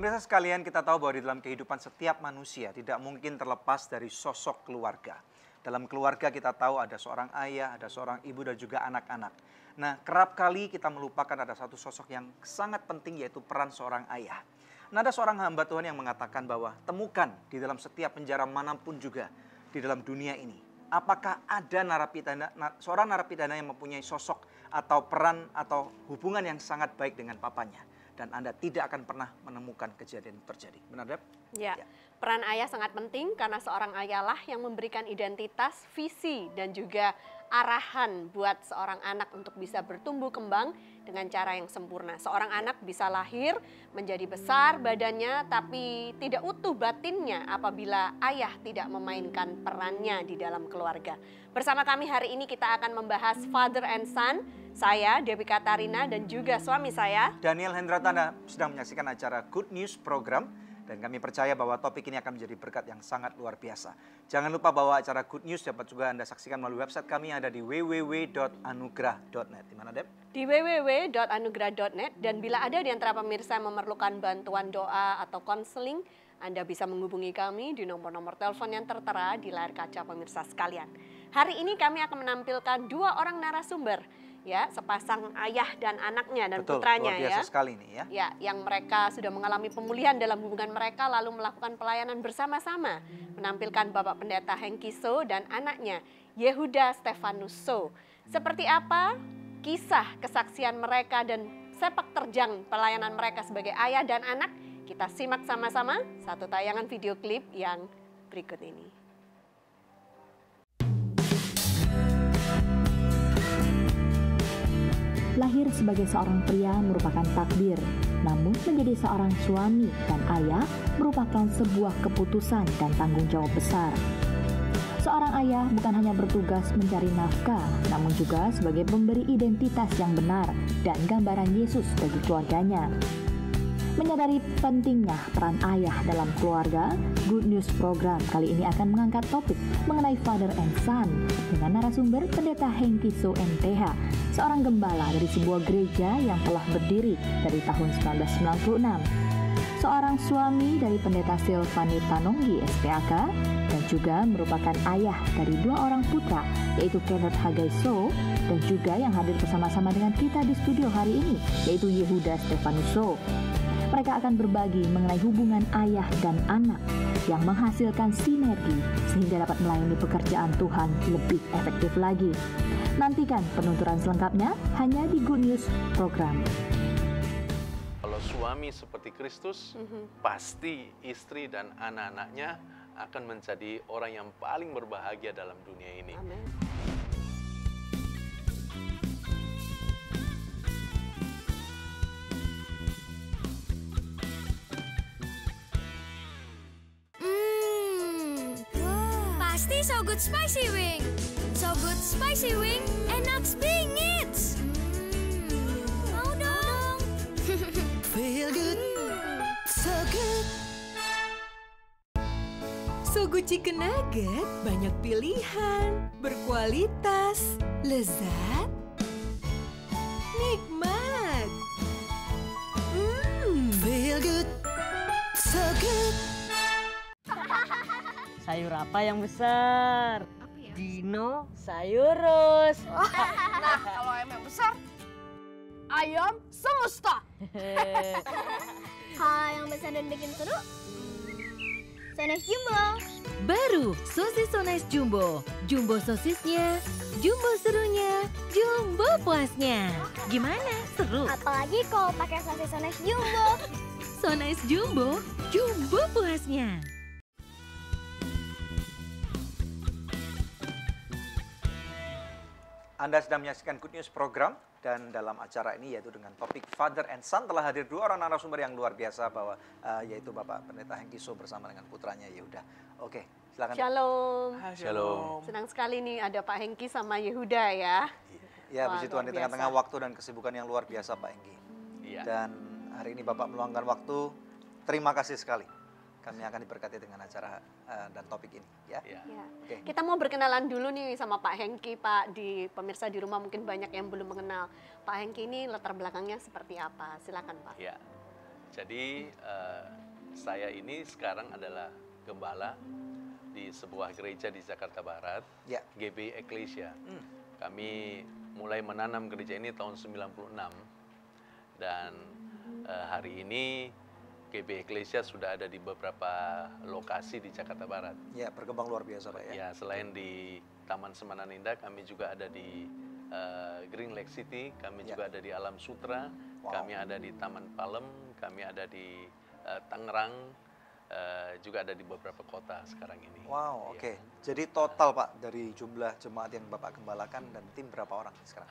Pemirsa sekalian, kita tahu bahwa di dalam kehidupan setiap manusia tidak mungkin terlepas dari sosok keluarga. Dalam keluarga kita tahu ada seorang ayah, ada seorang ibu dan juga anak-anak. Nah, kerap kali kita melupakan ada satu sosok yang sangat penting yaitu peran seorang ayah. Nah, ada seorang hamba Tuhan yang mengatakan bahwa temukan di dalam setiap penjara manapun juga di dalam dunia ini. Apakah ada seorang narapidana yang mempunyai sosok atau peran atau hubungan yang sangat baik dengan papanya. Dan Anda tidak akan pernah menemukan kejadian terjadi. Benar, Deb? Ya, peran ayah sangat penting karena seorang ayahlah yang memberikan identitas, visi, dan juga arahan buat seorang anak untuk bisa bertumbuh kembang dengan cara yang sempurna. Seorang anak bisa lahir menjadi besar badannya tapi tidak utuh batinnya apabila ayah tidak memainkan perannya di dalam keluarga. Bersama kami hari ini kita akan membahas Father and Son. Saya, Debbie Katarina, dan juga suami saya, Daniel Hendratanda, sedang menyaksikan acara Good News Program. Dan kami percaya bahwa topik ini akan menjadi berkat yang sangat luar biasa. Jangan lupa bahwa acara Good News dapat juga Anda saksikan melalui website kami yang ada di www.anugrah.net. Di mana, Deb? Di www.anugrah.net. Dan bila ada di antara pemirsa yang memerlukan bantuan doa atau konseling, Anda bisa menghubungi kami di nomor-nomor telepon yang tertera di layar kaca pemirsa sekalian. Hari ini kami akan menampilkan dua orang narasumber, ya, sepasang ayah dan anaknya dan Betul, putranya, luar biasa ya. sekali nih, ya. Ya, yang mereka sudah mengalami pemulihan dalam hubungan mereka lalu melakukan pelayanan bersama-sama, menampilkan Bapak Pendeta Hengki So dan anaknya Yehuda Stefanus So. Seperti apa kisah kesaksian mereka dan sepak terjang pelayanan mereka sebagai ayah dan anak? Kita simak sama-sama satu tayangan video klip yang berikut ini. Lahir sebagai seorang pria merupakan takdir, namun menjadi seorang suami dan ayah merupakan sebuah keputusan dan tanggung jawab besar. Seorang ayah bukan hanya bertugas mencari nafkah, namun juga sebagai pemberi identitas yang benar dan gambaran Yesus bagi keluarganya. Menyadari pentingnya peran ayah dalam keluarga, Good News Program kali ini akan mengangkat topik mengenai Father and Son dengan narasumber Pendeta Hengki So MTH, seorang gembala dari sebuah gereja yang telah berdiri dari tahun 1996. Seorang suami dari Pendeta Silvani Tanonggi SPAK dan juga merupakan ayah dari dua orang putra yaitu Kenneth Hagai So dan juga yang hadir bersama-sama dengan kita di studio hari ini yaitu Yehuda Stefanus So. Mereka akan berbagi mengenai hubungan ayah dan anak yang menghasilkan sinergi sehingga dapat melayani pekerjaan Tuhan lebih efektif lagi. Nantikan penuturan selengkapnya hanya di Good News Program. Kalau suami seperti Kristus, pasti istri dan anak-anaknya akan menjadi orang yang paling berbahagia dalam dunia ini. Amin. Pasti So Good Spicy Wing. So Good Spicy Wing, enak bingit. Mau dong. Feel good, so good. So Good Chicken Nugget banyak pilihan, berkualitas, lezat, nikmat. Feel good, so good. Sayur apa yang besar? Apa ya? Dino Sayurus. Nah, kalau ayam yang besar, ayam semesta. Kalau yang besar dan bikin seru, Sones Jumbo. Baru sosis Sones Jumbo. Jumbo sosisnya, jumbo serunya, jumbo puasnya. Gimana? Seru? Apalagi kalau pakai sosis Sones Jumbo. Sones Jumbo, jumbo puasnya. Anda sedang menyaksikan Good News Program dan dalam acara ini yaitu dengan topik Father and Son telah hadir dua orang narasumber yang luar biasa bahwa yaitu Bapak Pendeta Hengki So bersama dengan putranya Yehuda. Oke, silakan. Shalom. Shalom. Senang sekali nih ada Pak Hengki sama Yehuda ya. Ya, Wah, puji Tuhan di luar tengah-tengah biasa. waktu dan kesibukan yang luar biasa Pak Hengki. Iya. Dan hari ini Bapak meluangkan waktu. Terima kasih sekali. Kami akan diberkati dengan acara dan topik ini, ya. Iya. Ya. Oke. Kita mau berkenalan dulu nih sama Pak Hengki, Pak. Di pemirsa di rumah mungkin banyak yang belum mengenal Pak Hengki ini latar belakangnya seperti apa. Silakan Pak. Ya. Jadi saya ini sekarang adalah gembala di sebuah gereja di Jakarta Barat, Ya. GB Ecclesia. Kami mulai menanam gereja ini tahun 96 dan hari ini GB Ecclesia sudah ada di beberapa lokasi di Jakarta Barat. Ya, berkembang luar biasa Pak ya. Ya, selain di Taman Semanan Indah, kami juga ada di Green Lake City, kami Ya. juga ada di Alam Sutra, Wow. kami ada di Taman Palem, kami ada di Tangerang, juga ada di beberapa kota sekarang ini. Wow, Ya. oke. Jadi total Pak dari jumlah jemaat yang Bapak gembalakan dan tim berapa orang sekarang?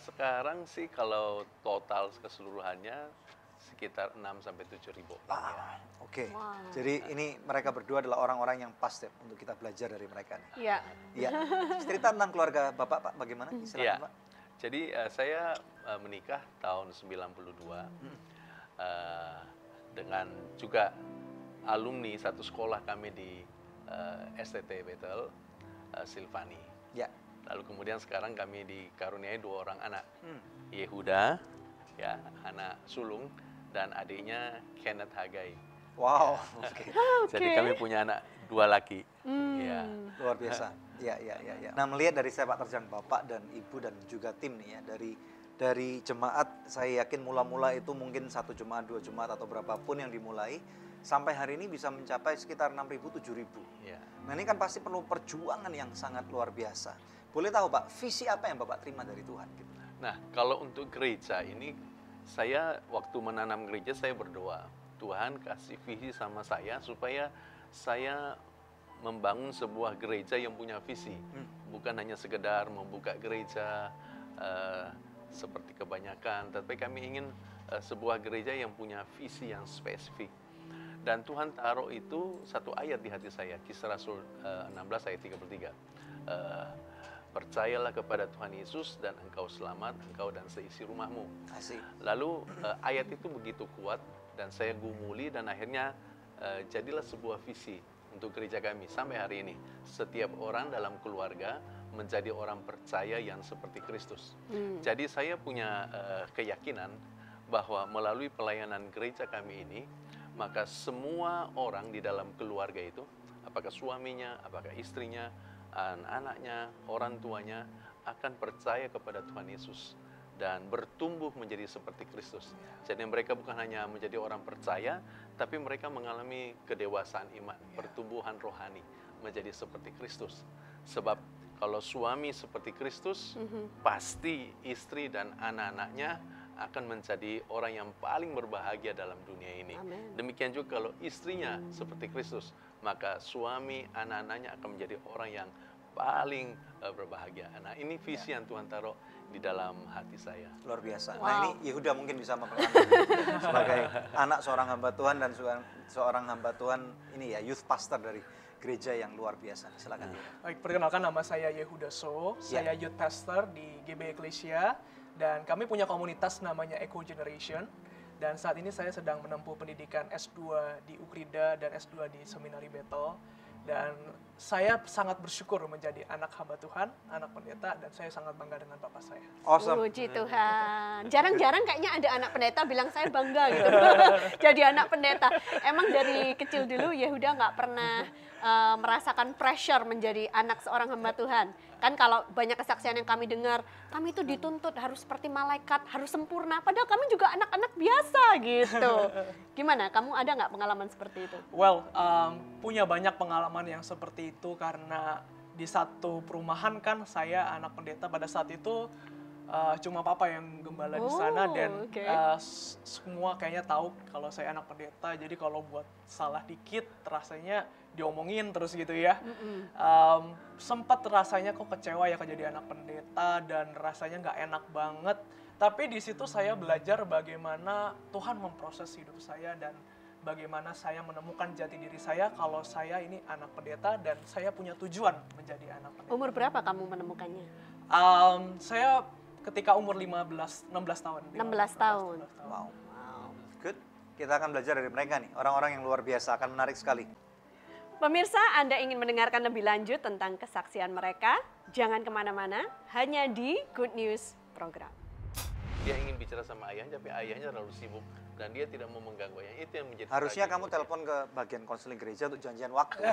Sekarang sih kalau total keseluruhannya sekitar 6 sampai 7 ribu orang ya. Oke. Wow. Jadi ini mereka berdua adalah orang-orang yang pas ya untuk kita belajar dari mereka nih. Iya. Iya. Cerita tentang keluarga Bapak Pak bagaimana? Silakan Iya. Pak. Jadi saya menikah tahun 92 dengan juga alumni satu sekolah kami di STT Bethel, Silvani. Ya. Lalu kemudian sekarang kami dikaruniai 2 orang anak, Yehuda, ya anak sulung, dan adiknya Kenneth Hagai. Wow. Oke. Jadi kami punya anak 2 laki. Ya. Luar biasa. Ya, ya, ya, ya. Nah, melihat dari sepak terjang Bapak dan Ibu dan juga tim nih ya, dari jemaat, saya yakin mula-mula itu mungkin 1 jemaat, 2 jemaat atau berapapun yang dimulai, sampai hari ini bisa mencapai sekitar 6.000, 7.000. Ya. Nah, ini kan pasti perlu perjuangan yang sangat luar biasa. Boleh tahu Pak, visi apa yang Bapak terima dari Tuhan? Gitu. Nah, kalau untuk gereja ini, saya waktu menanam gereja saya berdoa, Tuhan kasih visi sama saya supaya saya membangun sebuah gereja yang punya visi, bukan hanya sekedar membuka gereja seperti kebanyakan, tapi kami ingin sebuah gereja yang punya visi yang spesifik. Dan Tuhan taruh itu satu ayat di hati saya, Kisah Rasul 16 ayat 33. Percayalah kepada Tuhan Yesus dan engkau selamat, engkau dan seisi rumahmu. Asik. Lalu ayat itu begitu kuat dan saya gumuli dan akhirnya jadilah sebuah visi untuk gereja kami sampai hari ini. Setiap orang dalam keluarga menjadi orang percaya yang seperti Kristus. Jadi saya punya keyakinan bahwa melalui pelayanan gereja kami ini, maka semua orang di dalam keluarga itu, apakah suaminya, apakah istrinya, anak-anaknya, orang tuanya akan percaya kepada Tuhan Yesus dan bertumbuh menjadi seperti Kristus. Jadi mereka bukan hanya menjadi orang percaya, tapi mereka mengalami kedewasaan iman, pertumbuhan rohani menjadi seperti Kristus. Sebab kalau suami seperti Kristus, pasti istri dan anak-anaknya akan menjadi orang yang paling berbahagia dalam dunia ini. Amen. Demikian juga kalau istrinya seperti Kristus, maka suami, anak-anaknya akan menjadi orang yang paling berbahagia. Nah, ini visi yang Tuhan taruh di dalam hati saya. Luar biasa. Wow. Nah, ini Yehuda mungkin bisa memperkenalkan sebagai anak seorang hamba Tuhan dan seorang hamba Tuhan ini ya, youth pastor dari gereja yang luar biasa. Silakan. Yehuda. Baik, perkenalkan nama saya Yehuda So, saya youth pastor di GB Ecclesia dan kami punya komunitas namanya Echo Generation dan saat ini saya sedang menempuh pendidikan S2 di Ukrida dan S2 di Seminari Bethel dan saya sangat bersyukur menjadi anak hamba Tuhan, anak pendeta dan saya sangat bangga dengan bapak saya. Awesome. Puji Tuhan. Jarang-jarang kayaknya ada anak pendeta bilang saya bangga gitu. Jadi anak pendeta. Emang dari kecil dulu Yehuda nggak pernah merasakan pressure menjadi anak seorang hamba Tuhan. Kan kalau banyak kesaksian yang kami dengar, kami itu dituntut harus seperti malaikat, harus sempurna. Padahal kami juga anak-anak biasa gitu. Gimana? Kamu ada nggak pengalaman seperti itu? Well, punya banyak pengalaman yang seperti itu karena di satu perumahan kan saya anak pendeta pada saat itu cuma papa yang gembala di sana dan oke. semua kayaknya tahu kalau saya anak pendeta. Jadi kalau buat salah dikit rasanya diomongin terus gitu ya. Sempat rasanya kok kecewa ya jadi anak pendeta dan rasanya nggak enak banget. Tapi di situ saya belajar bagaimana Tuhan memproses hidup saya dan bagaimana saya menemukan jati diri saya kalau saya ini anak pendeta dan saya punya tujuan menjadi anak pendeta. Umur berapa kamu menemukannya? Saya ketika umur 16 tahun. 16 tahun. Wow. Good. Kita akan belajar dari mereka nih. Orang-orang yang luar biasa, akan menarik sekali. Pemirsa, Anda ingin mendengarkan lebih lanjut tentang kesaksian mereka? Jangan kemana-mana, hanya di Good News Program. Dia ingin bicara sama ayahnya, tapi ayahnya terlalu sibuk dan dia tidak mau mengganggu ayahnya. Itu yang menjadi Harusnya tragedi kamu buat telepon ke bagian konseling gereja untuk janjian waktu.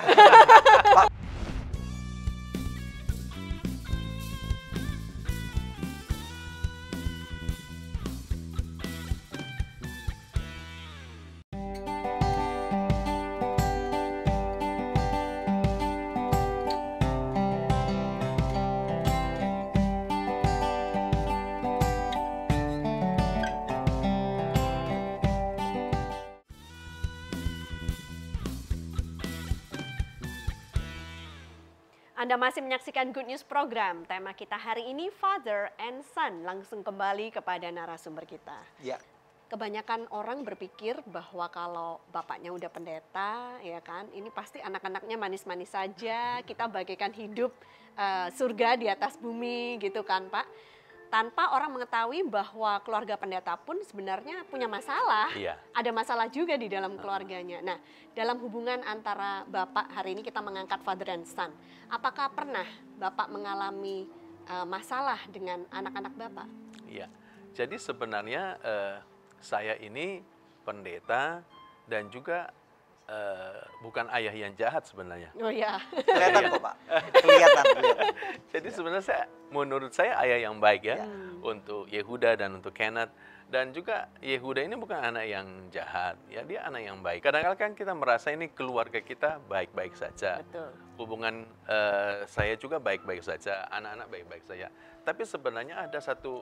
Anda masih menyaksikan Good News Program. Tema kita hari ini Father and Son. Langsung kembali kepada narasumber kita. Ya. Kebanyakan orang berpikir bahwa kalau bapaknya udah pendeta, ya kan, ini pasti anak-anaknya manis-manis saja. Kita bagaikan hidup surga di atas bumi, gitu kan, Pak? Tanpa orang mengetahui bahwa keluarga pendeta pun sebenarnya punya masalah. Iya. Ada masalah juga di dalam keluarganya. Nah, dalam hubungan antara Bapak, hari ini kita mengangkat Father and Son. Apakah pernah Bapak mengalami masalah dengan anak-anak Bapak? Iya. Jadi sebenarnya saya ini pendeta dan juga bukan ayah yang jahat sebenarnya. Oh ya. Kelihatan kok, Pak. Kelihatan. Jadi sebenarnya menurut saya ayah yang baik ya, untuk Yehuda dan untuk Kenneth. Dan juga Yehuda ini bukan anak yang jahat, ya dia anak yang baik. Kadang-kadang kan kita merasa ini keluarga kita baik-baik saja. Betul. Hubungan saya juga baik-baik saja, anak-anak baik-baik saja. Tapi sebenarnya ada satu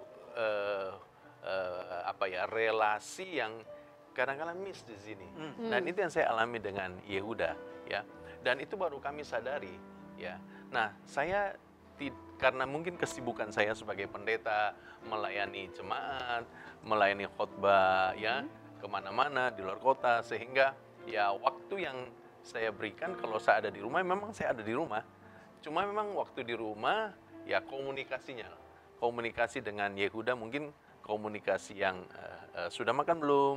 relasi yang kadang-kadang miss di sini. Dan itu yang saya alami dengan Yehuda, ya. Dan itu baru kami sadari, ya. Nah, saya karena mungkin kesibukan saya sebagai pendeta, melayani jemaat, melayani khotbah, ya, kemana-mana di luar kota, sehingga ya waktu yang saya berikan kalau saya ada di rumah, memang saya ada di rumah. Cuma memang waktu di rumah, ya komunikasi dengan Yehuda mungkin komunikasi yang sudah makan belum,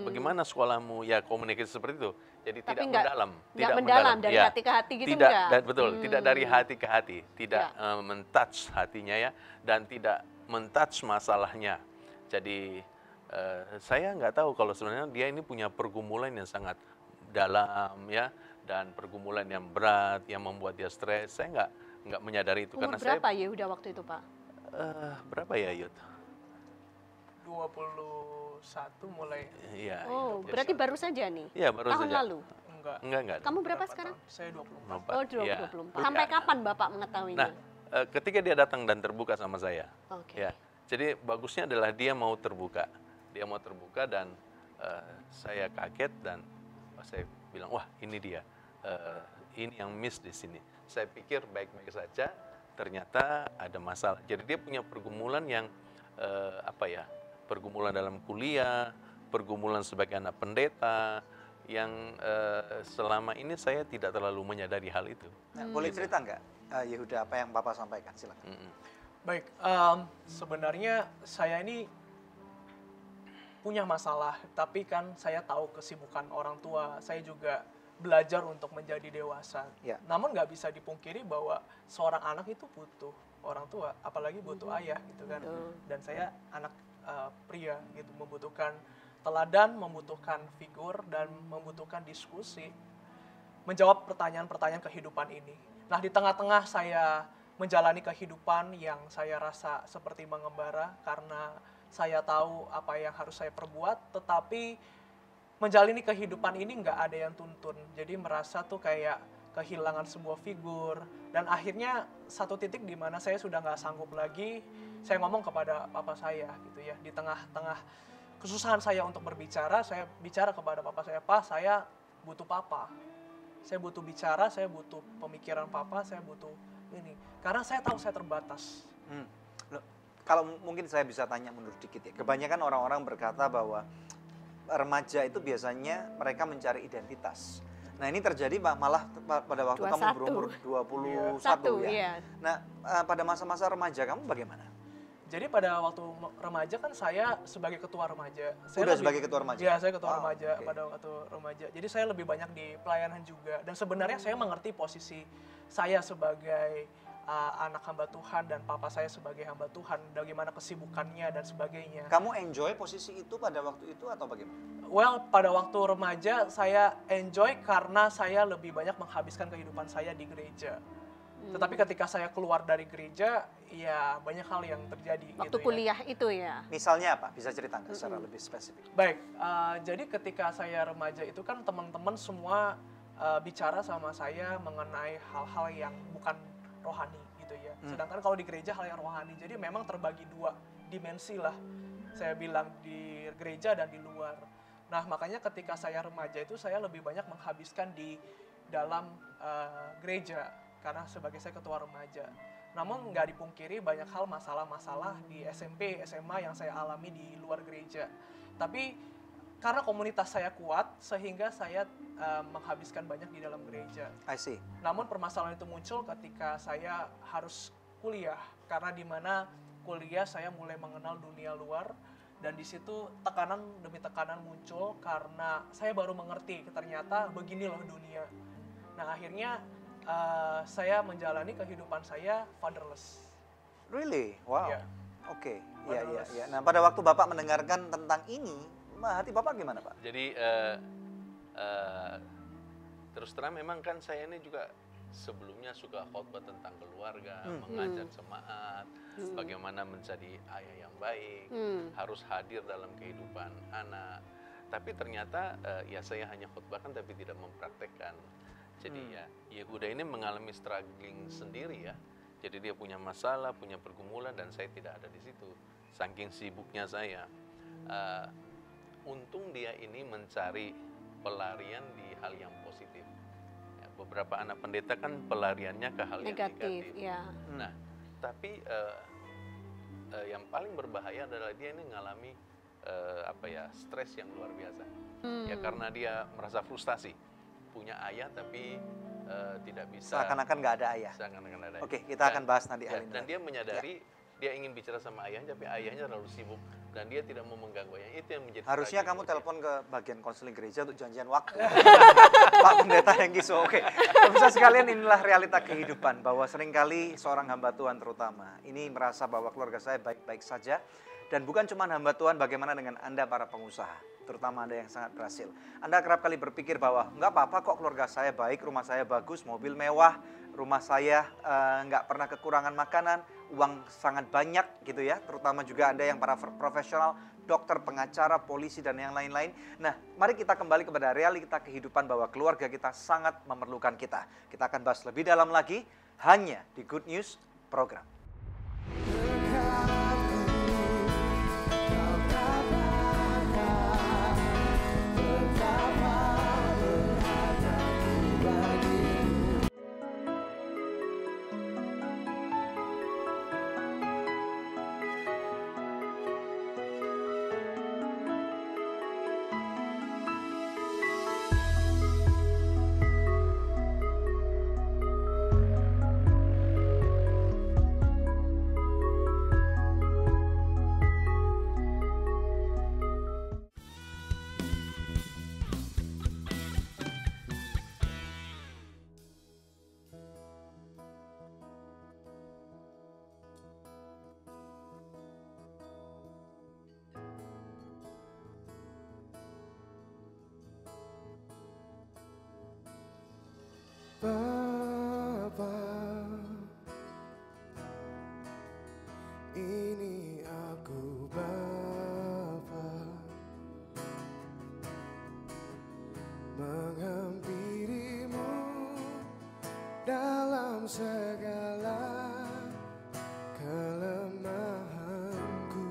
bagaimana sekolahmu, ya komunikasi seperti itu. Jadi tapi tidak mendalam. tidak mendalam dari ya. hati ke hati gitu tidak, enggak? Betul, tidak dari hati ke hati, tidak men-touch hatinya ya, dan tidak men-touch masalahnya. Jadi saya nggak tahu kalau sebenarnya dia ini punya pergumulan yang sangat dalam ya, dan pergumulan yang berat yang membuat dia stres. Saya nggak menyadari itu. Umur karena berapa saya, Yehuda waktu itu, Pak? Berapa ya, Yud? 21 mulai. Iya. Oh, iya. berarti baru saja nih? Iya, baru Tahun saja. lalu? Enggak. Kamu berapa Berapa sekarang? tahun? Saya 24. Oh, Iya. 24. Sampai kapan Bapak mengetahuinya? Nah, ketika dia datang dan terbuka sama saya, Oke. ya. Jadi bagusnya adalah dia mau terbuka. Dia mau terbuka dan saya kaget dan saya bilang, wah ini dia. Ini yang miss di sini. Saya pikir baik-baik saja, ternyata ada masalah. Jadi dia punya pergumulan yang pergumulan dalam kuliah, pergumulan sebagai anak pendeta, yang selama ini saya tidak terlalu menyadari hal itu. Nah, boleh cerita nggak, Yehuda, apa yang Bapak sampaikan? Silakan. Baik, sebenarnya saya ini punya masalah, tapi kan saya tahu kesibukan orang tua. Saya juga belajar untuk menjadi dewasa. Ya. Namun nggak bisa dipungkiri bahwa seorang anak itu butuh orang tua, apalagi butuh ayah gitu kan. Dan saya anak pria gitu, membutuhkan teladan, membutuhkan figur, dan membutuhkan diskusi, menjawab pertanyaan-pertanyaan kehidupan ini. Nah, di tengah-tengah saya menjalani kehidupan yang saya rasa seperti mengembara karena saya tahu apa yang harus saya perbuat, tetapi menjalani kehidupan ini nggak ada yang tuntun. Jadi merasa tuh kayak kehilangan sebuah figur. Dan akhirnya satu titik di mana saya sudah nggak sanggup lagi, saya ngomong kepada papa saya gitu ya. Di tengah-tengah kesusahan saya untuk berbicara, saya bicara kepada papa saya, Pak, saya butuh papa. Saya butuh bicara, saya butuh pemikiran papa, saya butuh ini. Karena saya tahu saya terbatas. Loh, kalau mungkin saya bisa tanya mundur dikit ya. Kebanyakan orang-orang berkata bahwa remaja itu biasanya mereka mencari identitas. Nah, ini terjadi malah pada waktu kamu berumur 21 ya. Iya. Nah, pada masa-masa remaja kamu bagaimana? Jadi pada waktu remaja kan saya sebagai ketua remaja. Udah sebagai ketua remaja? Iya, saya ketua remaja okay. pada waktu remaja. Jadi saya lebih banyak di pelayanan juga. Dan sebenarnya saya mengerti posisi saya sebagai anak hamba Tuhan dan papa saya sebagai hamba Tuhan, bagaimana kesibukannya dan sebagainya. Kamu enjoy posisi itu pada waktu itu atau bagaimana? Well, pada waktu remaja saya enjoy karena saya lebih banyak menghabiskan kehidupan saya di gereja. Tetapi ketika saya keluar dari gereja, ya banyak hal yang terjadi. Waktu gitu kuliah itu ya? Misalnya apa? Bisa ceritakan secara lebih spesifik? Baik, jadi ketika saya remaja itu kan teman-teman semua bicara sama saya mengenai hal-hal yang bukan rohani gitu ya. Sedangkan kalau di gereja hal yang rohani, jadi memang terbagi dua dimensi lah. Saya bilang di gereja dan di luar. Nah makanya ketika saya remaja itu saya lebih banyak menghabiskan di dalam gereja karena sebagai saya ketua remaja. Namun nggak dipungkiri banyak hal masalah-masalah di SMP, SMA yang saya alami di luar gereja. Tapi karena komunitas saya kuat sehingga saya menghabiskan banyak di dalam gereja. I see. Namun permasalahan itu muncul ketika saya harus kuliah karena di mana kuliah saya mulai mengenal dunia luar dan di situ tekanan demi tekanan muncul karena saya baru mengerti ternyata begini loh dunia. Nah akhirnya saya menjalani kehidupan saya fatherless. Really? Wow. Ya. Oke. Iya. Nah, pada waktu Bapak mendengarkan tentang ini, hati Bapak gimana, Pak? Jadi terus terang memang kan saya ini juga sebelumnya suka khotbah tentang keluarga, mengajak jemaat, bagaimana menjadi ayah yang baik, harus hadir dalam kehidupan anak. Tapi ternyata ya saya hanya khotbahkan tapi tidak mempraktekkan. Jadi ya Yehuda ini mengalami struggling sendiri ya. Jadi dia punya masalah, punya pergumulan dan saya tidak ada di situ. Saking sibuknya saya. Untung dia ini mencari pelarian di hal yang positif. Ya, beberapa anak pendeta kan pelariannya ke hal yang negatif. Ya. Nah, tapi yang paling berbahaya adalah dia ini mengalami stres yang luar biasa. Ya karena dia merasa frustasi. Punya ayah tapi tidak bisa. Seakan-akan nggak ada ayah. Seakan-akan ada ayah. Oke, kita akan bahas nanti hal ini. Dan dia menyadari dia ingin bicara sama ayahnya, tapi ayahnya terlalu sibuk dan dia tidak mau mengganggu ayahnya. Itu yang menjadi. Harusnya kamu telepon ke bagian konseling gereja untuk janjian waktu. Pak Pendeta yang Giso. Oke, bisa sekalian inilah realita kehidupan bahwa seringkali seorang hamba Tuhan terutama ini merasa bahwa keluarga saya baik-baik saja. Dan bukan cuma hamba Tuhan, bagaimana dengan Anda para pengusaha, terutama Anda yang sangat berhasil. Anda kerap kali berpikir bahwa nggak apa-apa kok keluarga saya baik, rumah saya bagus, mobil mewah, rumah saya nggak pernah kekurangan makanan, uang sangat banyak gitu ya. Terutama juga Anda yang para profesional, dokter, pengacara, polisi, dan yang lain-lain. Nah, mari kita kembali kepada realita kehidupan bahwa keluarga kita sangat memerlukan kita. Kita akan bahas lebih dalam lagi hanya di Good News Program. Bapa, ini aku Bapa, menghampirimu dalam segala kelemahanku.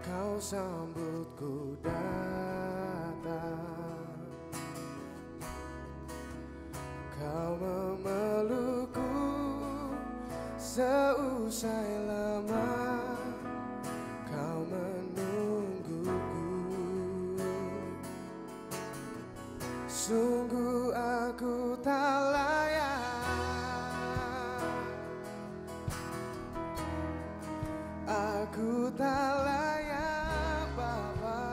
Kau sambutku datang, kau memelukku seusai lama, kau menungguku. Sungguh aku tak layak, Aku tak layak Bapa,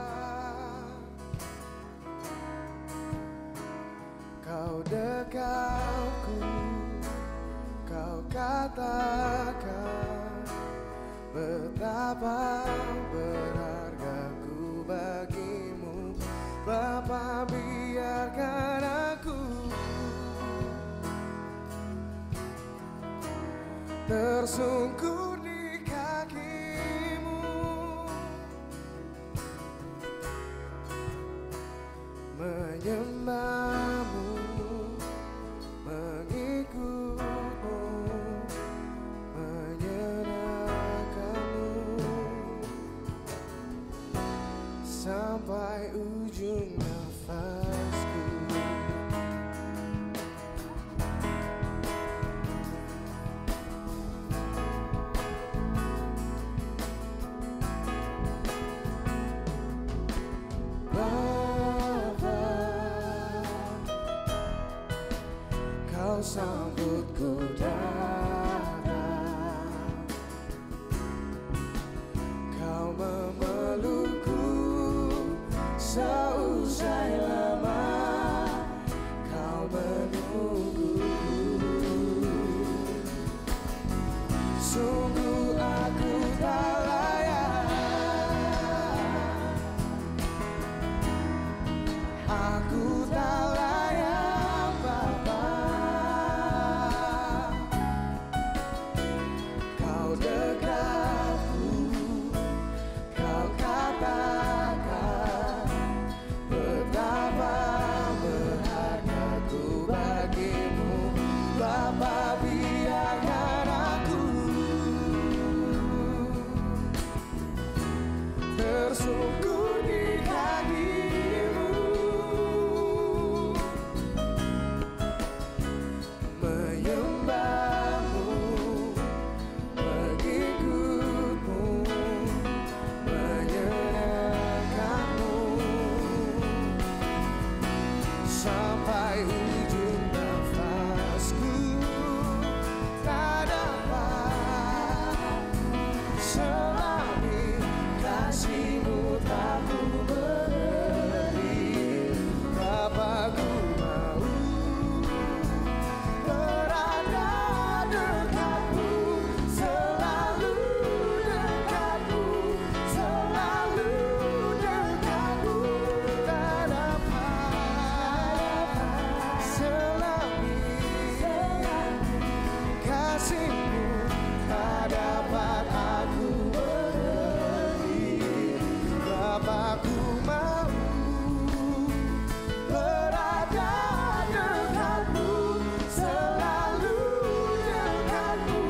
Kau dekatku, Kau katakan betapa berhargaku bagimu. Bapa, biarkan aku tersungkur di kakimu, menyembahmu, mengikutmu, menyenangkanmu sampai ujung nafasku. Bapa, Kau sambutku datang, Kau memelukku seusai lama, Kau menungguku. Sungguh aku tak layak, aku tak layak Bapa, Kau dekatku, Kau katakan betapa berhargaku bagimu. Bapa, biarkan aku tersungkur di kakimu, menyembahmu, mengikutmu, menyenangkanmu sampai ujung nafasku. Tak dapat selami kasih-Mu tak ku beri. Bapa, ku mau berada dekatmu, selalu dekatmu, selalu dekatmu. Tak dapat selami kasih-Mu tak dapat aku beri. Bapa, ku mau berada dekatmu, selalu dekatmu,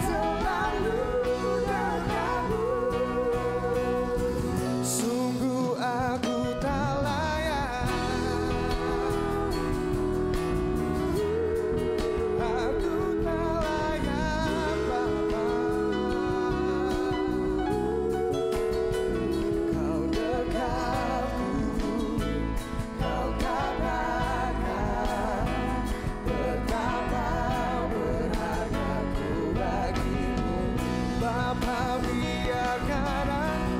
selalu dekatmu. Sungguh aku tak layak, aku tak layak Bapa, Kau dekatku, Kau katakan betapa berhargaku bagimu. Bapa, biarkan aku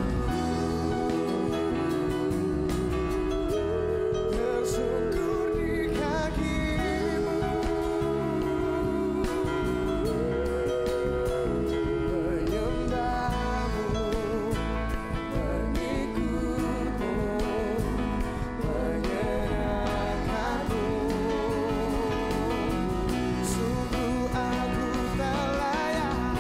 tersungkur di kakimu, menyembahmu, mengikutmu, menyenangkanmu. Sungguh aku tak layak,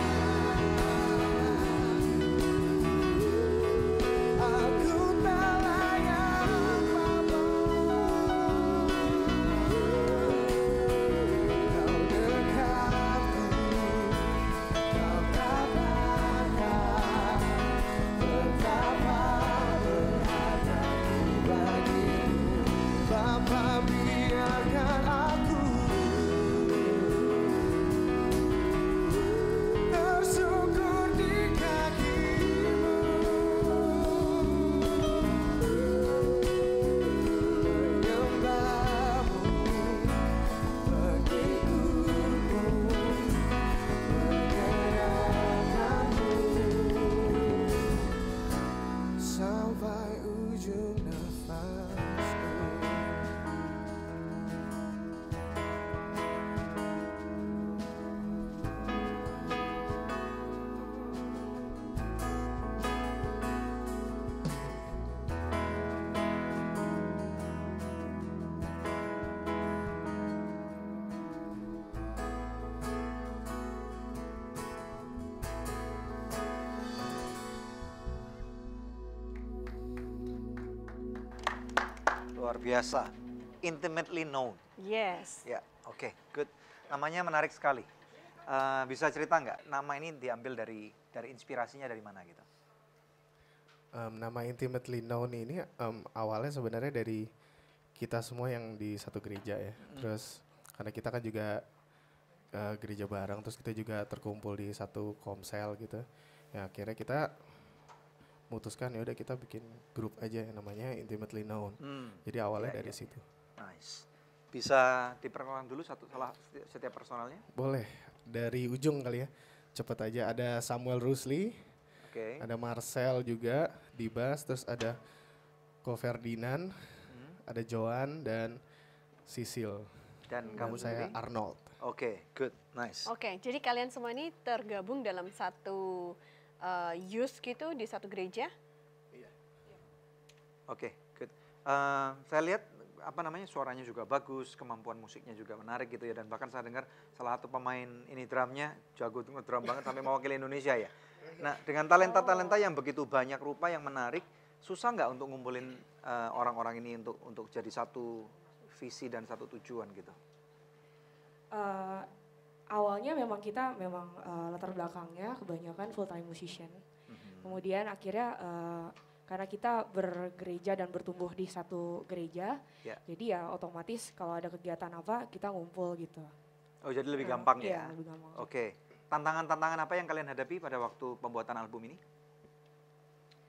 Luar biasa. Intimately known. Yes. Ya, oke, good. Namanya menarik sekali. Bisa cerita nggak, nama ini diambil dari inspirasinya dari mana gitu? Nama Intimately Known ini awalnya sebenarnya dari kita semua yang di satu gereja ya. Terus karena kita kan juga gereja bareng, terus kita juga terkumpul di satu komsel gitu. Ya akhirnya kita memutuskan ya udah kita bikin grup aja yang namanya Intimately Known. Jadi awalnya dari situ. Nice. Bisa diperkenalkan dulu setiap personalnya? Boleh, dari ujung kali ya. Cepet aja, ada Samuel Rusli, ada Marcel juga di bass, terus ada Ko Ferdinand, ada Joan dan Sisil. Dan kamu saya sendiri? Arnold. Oke, good, nice. Oke, jadi kalian semua ini tergabung dalam satu youth gitu di satu gereja? Oke, good. Saya lihat suaranya juga bagus, kemampuan musiknya juga menarik gitu ya, dan bahkan saya dengar salah satu pemain ini drumnya jago ngedrum banget sampai mewakili Indonesia ya. Nah, dengan talenta-talenta yang begitu banyak rupa yang menarik, susah nggak untuk ngumpulin orang-orang ini untuk jadi satu visi dan satu tujuan gitu? Awalnya memang kita latar belakangnya kebanyakan full time musician. Kemudian akhirnya karena kita bergereja dan bertumbuh di satu gereja, jadi ya otomatis kalau ada kegiatan apa kita ngumpul gitu. Oh, jadi lebih gampang ya? Iya, lebih gampang. Oke. Tantangan-tantangan apa yang kalian hadapi pada waktu pembuatan album ini?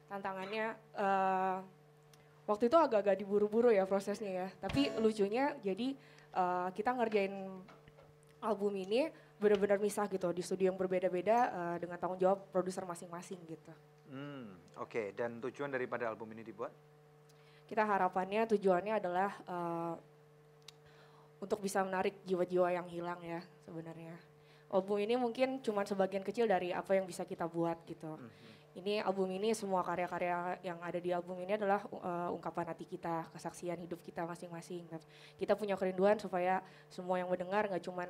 Tantangannya waktu itu agak-agak diburu-buru ya prosesnya ya. Tapi lucunya jadi kita ngerjain album ini benar-benar misah gitu di studio yang berbeda-beda dengan tanggung jawab produser masing-masing gitu. Oke, dan tujuan daripada album ini dibuat? Kita harapannya tujuannya adalah untuk bisa menarik jiwa-jiwa yang hilang ya sebenarnya. Album ini mungkin cuma sebagian kecil dari apa yang bisa kita buat gitu. Ini album ini semua karya-karya yang ada di album ini adalah ungkapan hati kita, kesaksian hidup kita masing-masing. Kita punya kerinduan supaya semua yang mendengar nggak cuma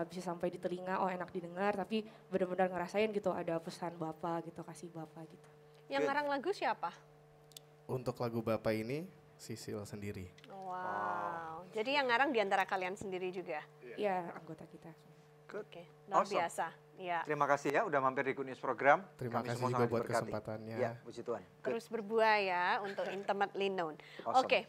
bisa sampai di telinga, oh enak didengar, tapi benar-benar ngerasain gitu ada pesan Bapa gitu, kasih Bapa gitu. Yang ngarang lagu siapa? Untuk lagu Bapak ini Sisil sendiri. Wow. Jadi yang ngarang diantara kalian sendiri juga? Iya, anggota kita. Oke, luar biasa. Ya. Terima kasih ya udah mampir di Good News Program. Terima kasih juga buat kesempatannya. Ya, puji Tuhan. Terus berbuah ya untuk Intimately Known. Awesome. Oke.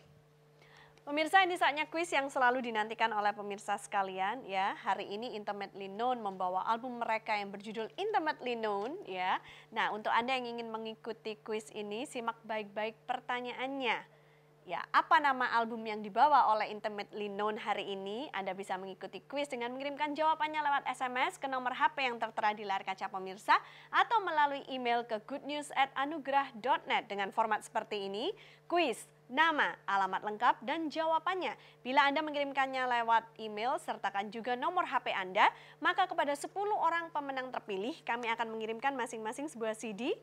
Pemirsa, ini saatnya kuis yang selalu dinantikan oleh pemirsa sekalian ya. Hari ini Intimately Known membawa album mereka yang berjudul Intimately Known ya. Nah, untuk Anda yang ingin mengikuti kuis ini, simak baik-baik pertanyaannya. Ya, apa nama album yang dibawa oleh Intimately Known hari ini? Anda bisa mengikuti kuis dengan mengirimkan jawabannya lewat SMS ke nomor HP yang tertera di layar kaca pemirsa atau melalui email ke goodnews@anugerah.net dengan format seperti ini. Kuis, nama, alamat lengkap, dan jawabannya. Bila Anda mengirimkannya lewat email, sertakan juga nomor HP Anda, maka kepada 10 orang pemenang terpilih, kami akan mengirimkan masing-masing sebuah CD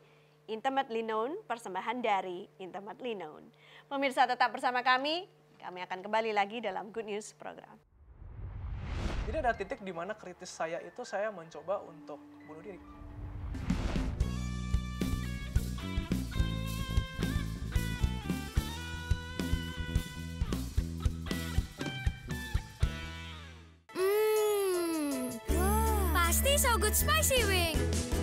Intimately Known, persembahan dari Intimately Known. Pemirsa tetap bersama kami akan kembali lagi dalam Good News Program. Jadi ada titik di mana kritis saya itu saya mencoba untuk bunuh diri. Pasti So Good Spicy Wing.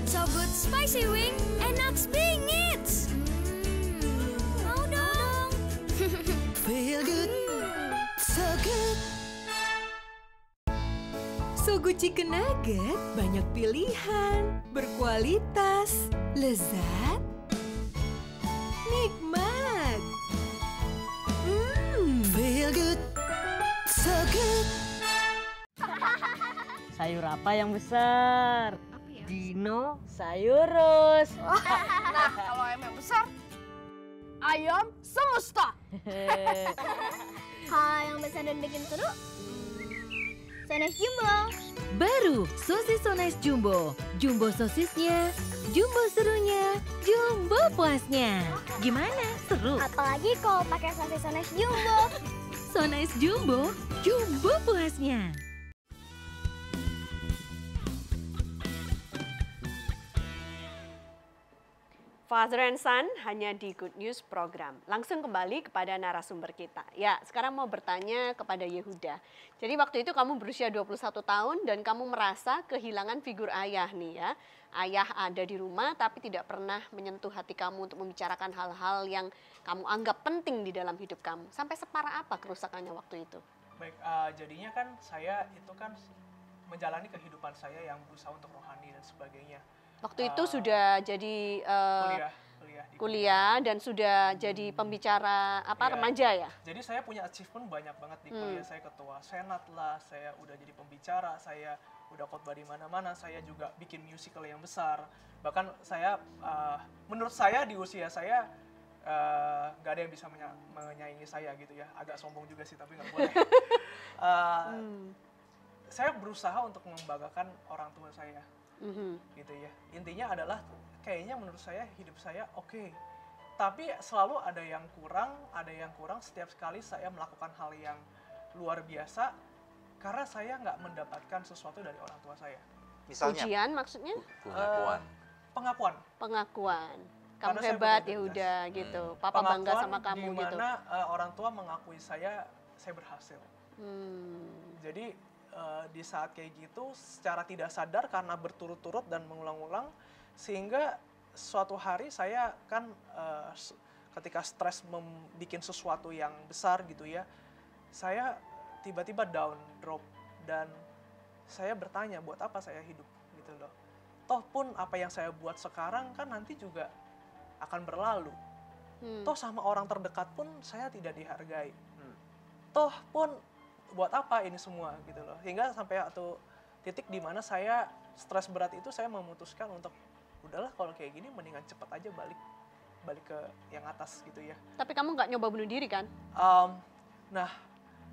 So Good Spicy Wing, enak bingit. Mau dong. Feel good, so good. So Good Chicken Nugget banyak pilihan, berkualitas, lezat, nikmat. Feel good, so good. Sayur apa yang besar? Dino sayurus. Nah, kalau ayam yang besar, ayam semesta. Kalau yang besar dan bikin seru, Sones Jumbo. Baru sosis So Nice Jumbo. Jumbo sosisnya, jumbo serunya, jumbo puasnya. Gimana? Seru? Apalagi kalau pakai sosis Sones Jumbo. So Nice Jumbo, jumbo puasnya. Father and Son hanya di Good News Program. Langsung kembali kepada narasumber kita. Ya, sekarang mau bertanya kepada Yehuda. Jadi waktu itu kamu berusia 21 tahun dan kamu merasa kehilangan figur ayah nih ya. Ayah ada di rumah tapi tidak pernah menyentuh hati kamu untuk membicarakan hal-hal yang kamu anggap penting di dalam hidup kamu. Sampai separah apa kerusakannya waktu itu? Baik, jadinya kan saya itu kan menjalani kehidupan saya yang berusaha untuk rohani dan sebagainya. Waktu itu sudah jadi kuliah dan sudah jadi pembicara remaja ya? Jadi saya punya achievement banyak banget di kuliah. Saya ketua senat lah, saya udah jadi pembicara, saya udah khotbah di mana-mana, saya juga bikin musical yang besar. Bahkan saya, menurut saya di usia saya nggak ada yang bisa menyaingi saya gitu ya. Agak sombong juga sih tapi nggak boleh. Saya berusaha untuk membanggakan orang tua saya. Gitu ya. Intinya adalah kayaknya menurut saya hidup saya oke. Tapi selalu ada yang kurang setiap sekali saya melakukan hal yang luar biasa karena saya nggak mendapatkan sesuatu dari orang tua saya. Misalnya? Pujian maksudnya? Pengakuan. Kamu hebat Yehuda gitu. Papa bangga sama kamu gitu. Dimana orang tua mengakui saya berhasil. Jadi di saat kayak gitu secara tidak sadar karena berturut-turut dan mengulang-ulang sehingga suatu hari saya kan ketika stres membuat sesuatu yang besar gitu ya, saya tiba-tiba drop dan saya bertanya buat apa saya hidup gitu loh. Toh pun apa yang saya buat sekarang kan nanti juga akan berlalu. Toh sama orang terdekat pun saya tidak dihargai. Toh pun buat apa ini semua gitu loh. Hingga sampai satu titik di mana saya stres berat itu saya memutuskan untuk udahlah kalau kayak gini mendingan cepet aja balik ke yang atas gitu ya. Tapi kamu nggak nyoba bunuh diri kan? Nah,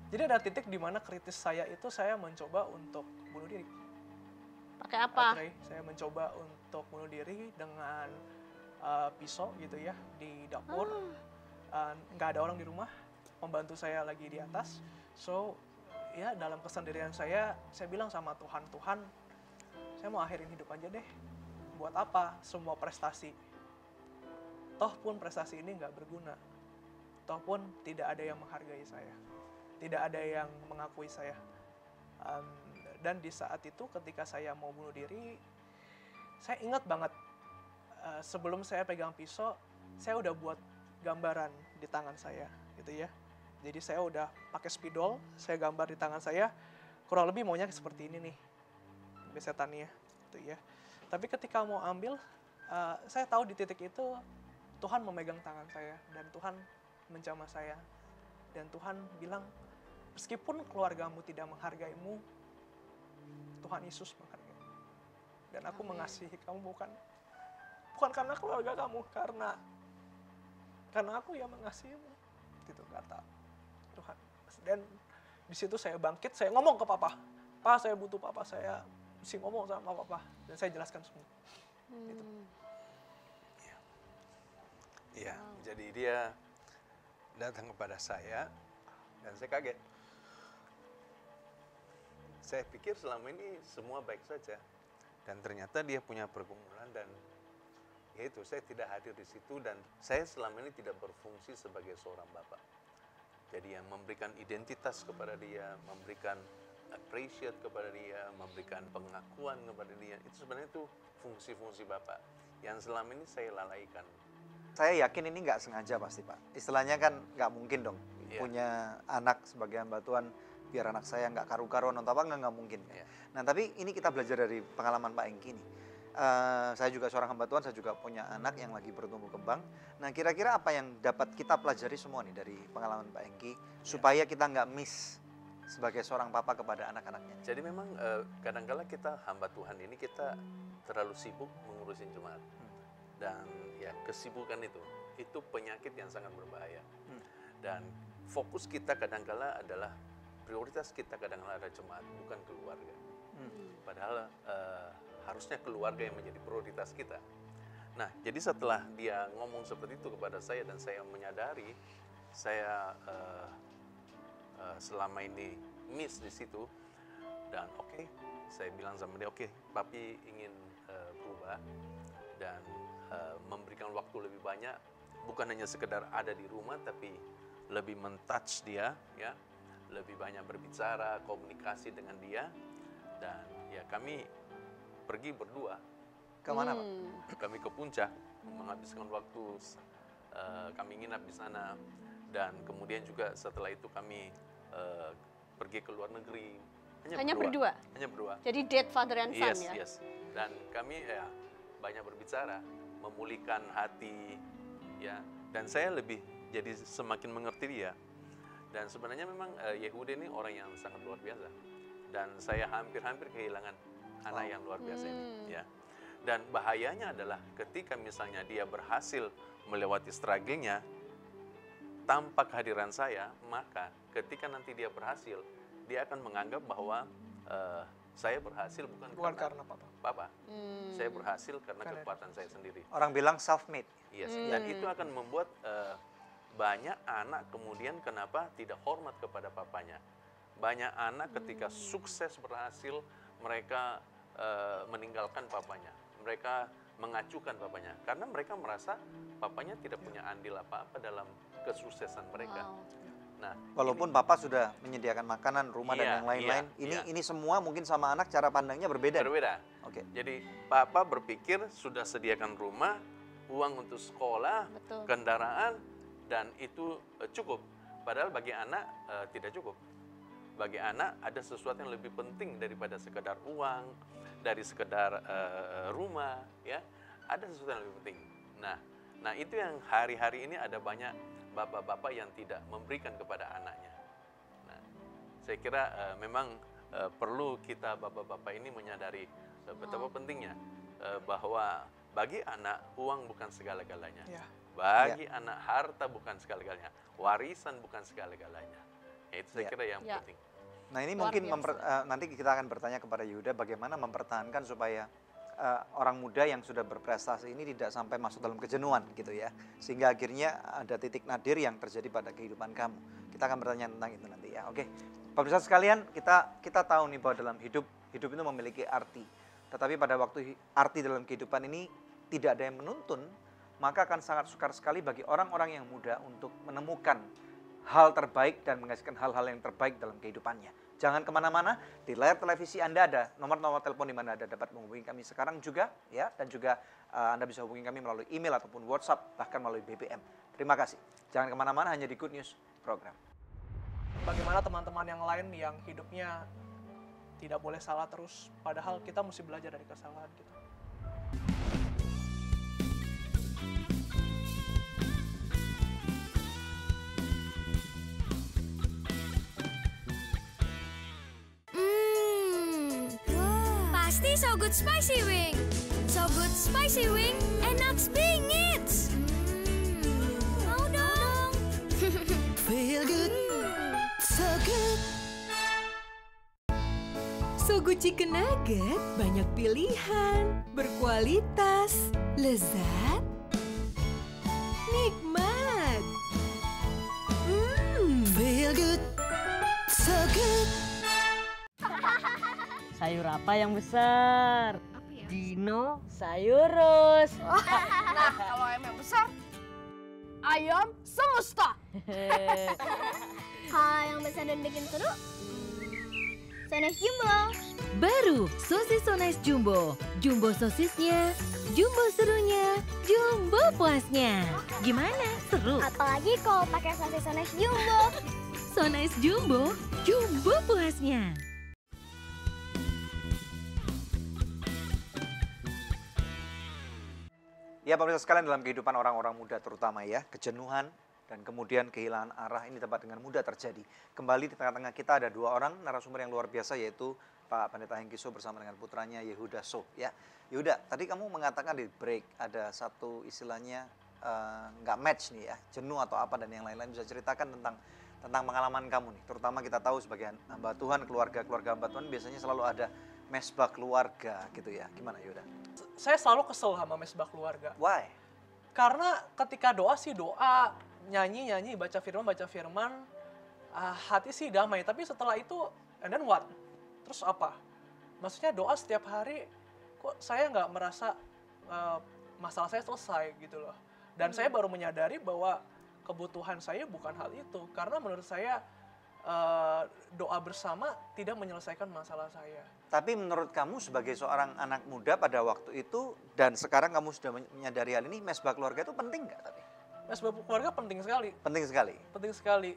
jadi ada titik di mana kritis saya itu saya mencoba untuk bunuh diri. Pakai apa? Saya mencoba untuk bunuh diri dengan pisau gitu ya di dapur. Nggak ada orang di rumah, pembantu saya lagi di atas. So, ya dalam kesendirian saya bilang sama Tuhan, saya mau akhirin hidup aja deh. Buat apa semua prestasi? Toh pun prestasi ini nggak berguna. Toh pun tidak ada yang menghargai saya. Tidak ada yang mengakui saya. Dan di saat itu ketika saya mau bunuh diri, saya ingat banget sebelum saya pegang pisau, saya udah buat gambaran di tangan saya, gitu ya. Jadi saya udah pakai spidol, saya gambar di tangan saya, kurang lebih maunya seperti ini nih, besetannya, gitu ya. Tapi ketika mau ambil, saya tahu di titik itu Tuhan memegang tangan saya dan Tuhan menjamah saya dan Tuhan bilang, meskipun keluargamu tidak menghargaimu, Tuhan Yesus menghargai. Dan aku mengasihi kamu bukan karena keluarga kamu, karena aku yang mengasihimu, gitu kata Tuhan. Dan di situ saya bangkit, saya ngomong ke Papa, "Pa, saya butuh Papa, saya mesti ngomong sama Papa." Dan saya jelaskan semua. Gitu. Iya, jadi dia datang kepada saya dan saya kaget. Saya pikir selama ini semua baik saja dan ternyata dia punya pergumulan dan ya itu saya tidak hadir di situ dan saya selama ini tidak berfungsi sebagai seorang bapak. Jadi yang memberikan identitas kepada dia, memberikan appreciate kepada dia, memberikan pengakuan kepada dia, itu sebenarnya itu fungsi-fungsi bapak yang selama ini saya lalaikan. Saya yakin ini nggak sengaja pasti Pak. Istilahnya kan nggak mungkin dong punya anak sebagai hamba Tuhan, biar anak saya nggak karu-karuan atau apa, nggak mungkin. Nah tapi ini kita belajar dari pengalaman Pak Engki nih. Saya juga seorang hamba Tuhan, saya juga punya anak yang lagi bertumbuh kembang. Nah kira-kira apa yang dapat kita pelajari semua nih dari pengalaman Pak Engki supaya kita nggak miss sebagai seorang papa kepada anak-anaknya? Jadi memang kadang-kala kita hamba Tuhan ini kita terlalu sibuk mengurusin jemaat. Dan ya kesibukan itu penyakit yang sangat berbahaya. Dan fokus kita kadang-kala adalah, prioritas kita kadang-kala ada jemaat, bukan keluarga. Padahal harusnya keluarga yang menjadi prioritas kita. Nah, jadi setelah dia ngomong seperti itu kepada saya dan saya menyadari saya selama ini miss di situ, dan saya bilang sama dia, oke, papi ingin berubah dan memberikan memberikan waktu lebih banyak, bukan hanya sekedar ada di rumah, tapi lebih men-touch dia, ya, lebih banyak berbicara, komunikasi dengan dia, dan ya kami pergi berdua. Kemana, Pak? Kami ke puncak, menghabiskan waktu, kami nginap di sana, dan kemudian juga setelah itu kami pergi ke luar negeri. Hanya berdua? Hanya berdua. Jadi date father and son ya? Yes. Dan kami ya banyak berbicara, memulihkan hati, ya. Dan saya lebih jadi semakin mengerti dia. Dan sebenarnya memang Yehuda ini orang yang sangat luar biasa. Dan saya hampir-hampir kehilangan anak yang luar biasa ini, ya. Dan bahayanya adalah ketika misalnya dia berhasil melewati struggle-nya tanpa kehadiran saya, maka ketika nanti dia berhasil, dia akan menganggap bahwa saya berhasil bukan karena Papa. Saya berhasil karena kekuatan saya sendiri. Orang bilang self-made. Yes. Dan itu akan membuat banyak anak kemudian kenapa tidak hormat kepada papanya. Banyak anak ketika sukses berhasil, mereka meninggalkan papanya. Mereka mengacukan papanya. Karena mereka merasa papanya tidak punya andil apa-apa dalam kesuksesan mereka. Nah, walaupun Papa sudah menyediakan makanan, rumah, dan yang lain-lain, ini semua mungkin sama anak cara pandangnya berbeda. Berbeda. Oke. Jadi Papa berpikir sudah sediakan rumah, uang untuk sekolah, kendaraan, dan itu cukup. Padahal bagi anak tidak cukup. Bagi anak ada sesuatu yang lebih penting daripada sekedar uang, dari sekedar rumah, ya. Ada sesuatu yang lebih penting. Nah itu yang hari-hari ini ada banyak bapak-bapak yang tidak memberikan kepada anaknya. Nah, saya kira memang perlu kita bapak-bapak ini menyadari betapa pentingnya bahwa bagi anak uang bukan segala-galanya. Bagi anak harta bukan segala-galanya. Warisan bukan segala-galanya. Itu saya kira yang penting. Nah ini mungkin nanti kita akan bertanya kepada Yehuda bagaimana mempertahankan supaya orang muda yang sudah berprestasi ini tidak sampai masuk dalam kejenuhan gitu ya. Sehingga akhirnya ada titik nadir yang terjadi pada kehidupan kamu. Kita akan bertanya tentang itu nanti ya. Oke. Pemirsa sekalian, kita tahu nih bahwa dalam hidup itu memiliki arti. Tetapi pada waktu arti dalam kehidupan ini tidak ada yang menuntun, maka akan sangat sukar sekali bagi orang-orang yang muda untuk menemukan hal terbaik dan menghasilkan hal-hal yang terbaik dalam kehidupannya. Jangan kemana-mana, di layar televisi Anda ada nomor-nomor telepon di mana Anda dapat menghubungi kami sekarang juga, ya, dan juga Anda bisa hubungi kami melalui email ataupun WhatsApp, bahkan melalui BBM. Terima kasih. Jangan kemana-mana, hanya di Good News Program. Bagaimana teman-teman yang lain yang hidupnya tidak boleh salah terus, padahal kita mesti belajar dari kesalahan kita. Pasti So Good Spicy Wing. So Good Spicy Wing, enak bingit. Mau dong. Feel good, so good. So Good Chicken Nugget banyak pilihan, berkualitas, lezat, nikmat. Feel good, so good. Sayur apa yang besar? Dino Sayurus. Nah, kalau ayam yang besar, ayam semesta. Kalau yang besar dan bikin seru, Sones Jumbo. Baru sosis Sones Jumbo. Jumbo sosisnya, jumbo serunya, jumbo puasnya. Gimana? Seru? Apalagi kalau pakai sosis Sones Jumbo. Sones Jumbo, jumbo puasnya. Ya pemirsa sekalian, dalam kehidupan orang-orang muda terutama ya, kejenuhan dan kemudian kehilangan arah ini dapat dengan mudah terjadi. Kembali di tengah-tengah kita ada dua orang narasumber yang luar biasa, yaitu Pak Pendeta Hengki So bersama dengan putranya Yehuda So. Ya, Yehuda, tadi kamu mengatakan di break ada satu istilahnya nggak match nih ya, jenuh atau apa dan yang lain-lain. Bisa ceritakan tentang pengalaman kamu nih, terutama kita tahu sebagai hamba Tuhan, keluarga hamba Tuhan biasanya selalu ada mesbah keluarga gitu ya. Gimana Yehuda? Saya selalu kesel sama mesbah keluarga. Why? Karena ketika doa sih doa, nyanyi, baca firman, hati sih damai. Tapi setelah itu, and then what? Terus apa? Maksudnya doa setiap hari, kok saya nggak merasa masalah saya selesai gitu loh. Dan saya baru menyadari bahwa kebutuhan saya bukan hal itu, karena menurut saya doa bersama tidak menyelesaikan masalah saya. Tapi menurut kamu sebagai seorang anak muda pada waktu itu dan sekarang kamu sudah menyadari hal ini, mesbah keluarga itu penting nggak tapi? Mesbah keluarga penting sekali. Penting sekali. Penting sekali.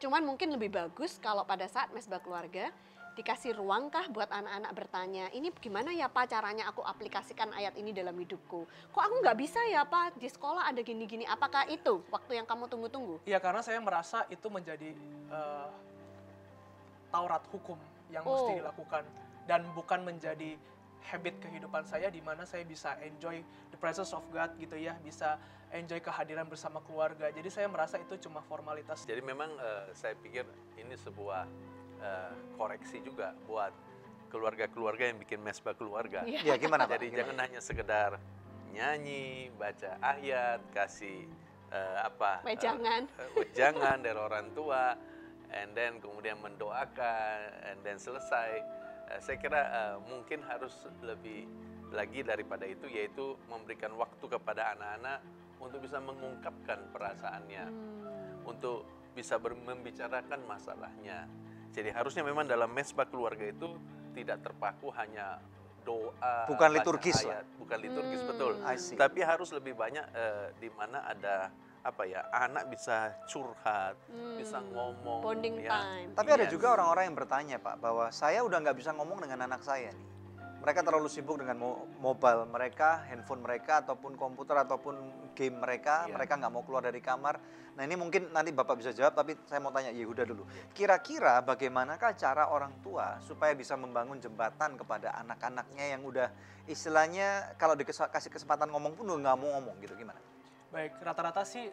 Cuman mungkin lebih bagus kalau pada saat mesbah keluarga dikasih ruang kah buat anak-anak bertanya, ini gimana ya Pak caranya aku aplikasikan ayat ini dalam hidupku? Kok aku nggak bisa ya Pak, di sekolah ada gini-gini, apakah itu waktu yang kamu tunggu-tunggu? Iya, karena saya merasa itu menjadi Taurat hukum yang mesti dilakukan. Dan bukan menjadi habit kehidupan saya di mana saya bisa enjoy the presence of God gitu ya, bisa enjoy kehadiran bersama keluarga. Jadi saya merasa itu cuma formalitas. Jadi memang saya pikir ini sebuah koreksi juga buat keluarga-keluarga yang bikin mesbah keluarga. Iya, gimana Pak? Jadi jangan hanya sekedar nyanyi, baca ayat, kasih wejangan dari orang tua, and then kemudian mendoakan, and then selesai. Saya kira mungkin harus lebih lagi daripada itu, yaitu memberikan waktu kepada anak-anak untuk bisa mengungkapkan perasaannya, untuk bisa membicarakan masalahnya. Jadi harusnya memang dalam mesbah keluarga itu tidak terpaku hanya doa, bukan liturgis ayat, bukan liturgis betul. Tapi harus lebih banyak di mana ada anak bisa curhat, bisa ngomong. Bonding time. Tapi ada juga orang-orang yang bertanya Pak, bahwa saya udah nggak bisa ngomong dengan anak saya nih. Mereka terlalu sibuk dengan mobile mereka, handphone mereka, ataupun komputer, ataupun game mereka. Mereka nggak mau keluar dari kamar. Nah ini mungkin nanti Bapak bisa jawab, tapi saya mau tanya Yehuda dulu. Kira-kira bagaimanakah cara orang tua supaya bisa membangun jembatan kepada anak-anaknya yang udah istilahnya kalau dikasih kesempatan ngomong pun nggak mau ngomong gitu, gimana? Baik, rata-rata sih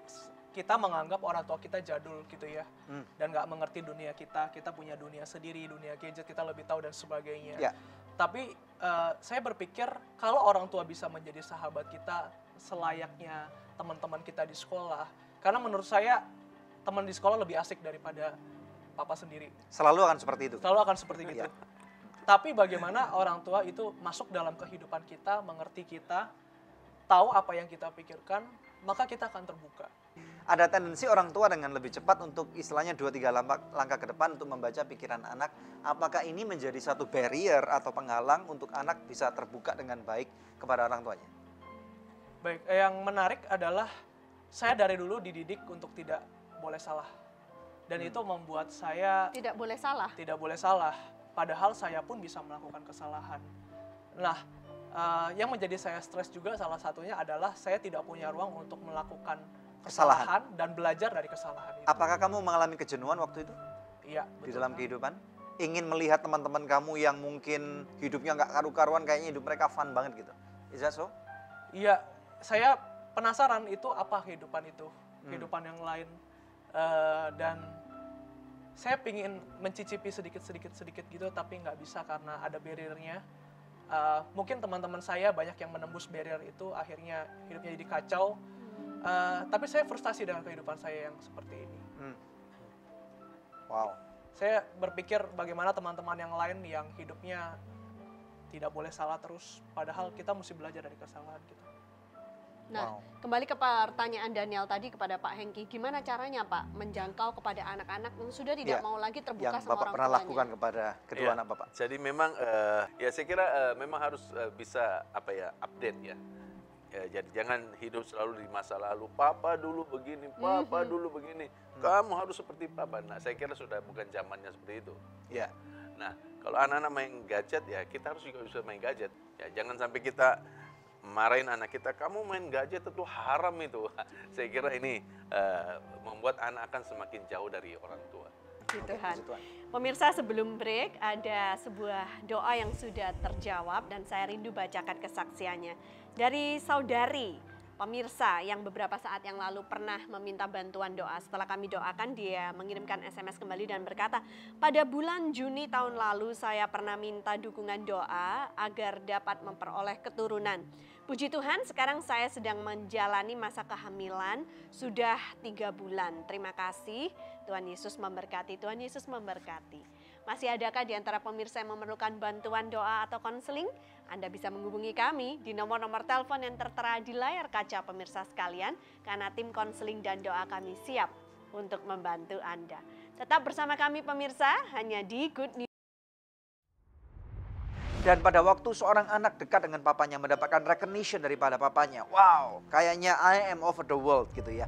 kita menganggap orang tua kita jadul gitu ya. Dan nggak mengerti dunia kita punya dunia sendiri, dunia gadget kita lebih tahu dan sebagainya. Ya. Tapi saya berpikir kalau orang tua bisa menjadi sahabat kita selayaknya teman-teman kita di sekolah. Karena menurut saya teman di sekolah lebih asik daripada papa sendiri. Selalu akan seperti itu? Selalu akan seperti itu. Tapi bagaimana orang tua itu masuk dalam kehidupan kita, mengerti kita, tahu apa yang kita pikirkan, maka kita akan terbuka. Ada tendensi orang tua dengan lebih cepat untuk istilahnya 2-3 langkah ke depan untuk membaca pikiran anak. Apakah ini menjadi satu barrier atau penghalang untuk anak bisa terbuka dengan baik kepada orang tuanya? Baik, yang menarik adalah saya dari dulu dididik untuk tidak boleh salah. Dan itu membuat saya tidak boleh salah. Tidak boleh salah. Padahal saya pun bisa melakukan kesalahan. Nah, yang menjadi saya stres juga salah satunya adalah saya tidak punya ruang untuk melakukan kesalahan dan belajar dari kesalahan itu. Apakah kamu mengalami kejenuhan waktu itu? Iya, betul. Di dalam kehidupan? Ingin melihat teman-teman kamu yang mungkin hidupnya nggak karu-karuan, kayaknya hidup mereka fun banget gitu. Is that so? Iya, saya penasaran itu apa kehidupan itu, kehidupan yang lain. Dan saya pingin mencicipi sedikit gitu, tapi nggak bisa karena ada barriernya. Mungkin teman-teman saya banyak yang menembus barrier itu, akhirnya hidupnya jadi kacau. Tapi saya frustasi dengan kehidupan saya yang seperti ini. Wow. Saya berpikir bagaimana teman-teman yang lain yang hidupnya tidak boleh salah terus, padahal kita mesti belajar dari kesalahan kita. Nah, kembali ke pertanyaan Daniel tadi kepada Pak Hengki, gimana caranya Pak menjangkau kepada anak-anak yang sudah tidak mau lagi terbuka yang sama Bapak orang pernah tuanya? lakukan kepada kedua anak Bapak? Jadi memang saya kira memang harus bisa update ya. Jadi jangan hidup selalu di masa lalu. Papa dulu begini, papa dulu begini. Kamu harus seperti papa. Nah, saya kira sudah bukan zamannya seperti itu. Ya. Nah, kalau anak-anak main gadget ya kita harus juga bisa main gadget. Ya, jangan sampai kita marahin anak kita, kamu main gadget itu haram itu. Saya kira ini membuat anak akan semakin jauh dari orang tua. Puji Tuhan. Pemirsa, sebelum break ada sebuah doa yang sudah terjawab dan saya rindu bacakan kesaksiannya. Dari saudari pemirsa yang beberapa saat yang lalu pernah meminta bantuan doa. Setelah kami doakan, dia mengirimkan SMS kembali dan berkata, pada bulan Juni tahun lalu saya pernah minta dukungan doa agar dapat memperoleh keturunan. Puji Tuhan, sekarang saya sedang menjalani masa kehamilan sudah 3 bulan. Terima kasih, Tuhan Yesus memberkati. Tuhan Yesus memberkati. Masih adakah di antara pemirsa yang memerlukan bantuan doa atau konseling? Anda bisa menghubungi kami di nomor-nomor telepon yang tertera di layar kaca pemirsa sekalian, karena tim konseling dan doa kami siap untuk membantu Anda. Tetap bersama kami pemirsa, hanya di Good News. Dan pada waktu seorang anak dekat dengan papanya mendapatkan recognition daripada papanya, wow, kayaknya I am over the world gitu ya.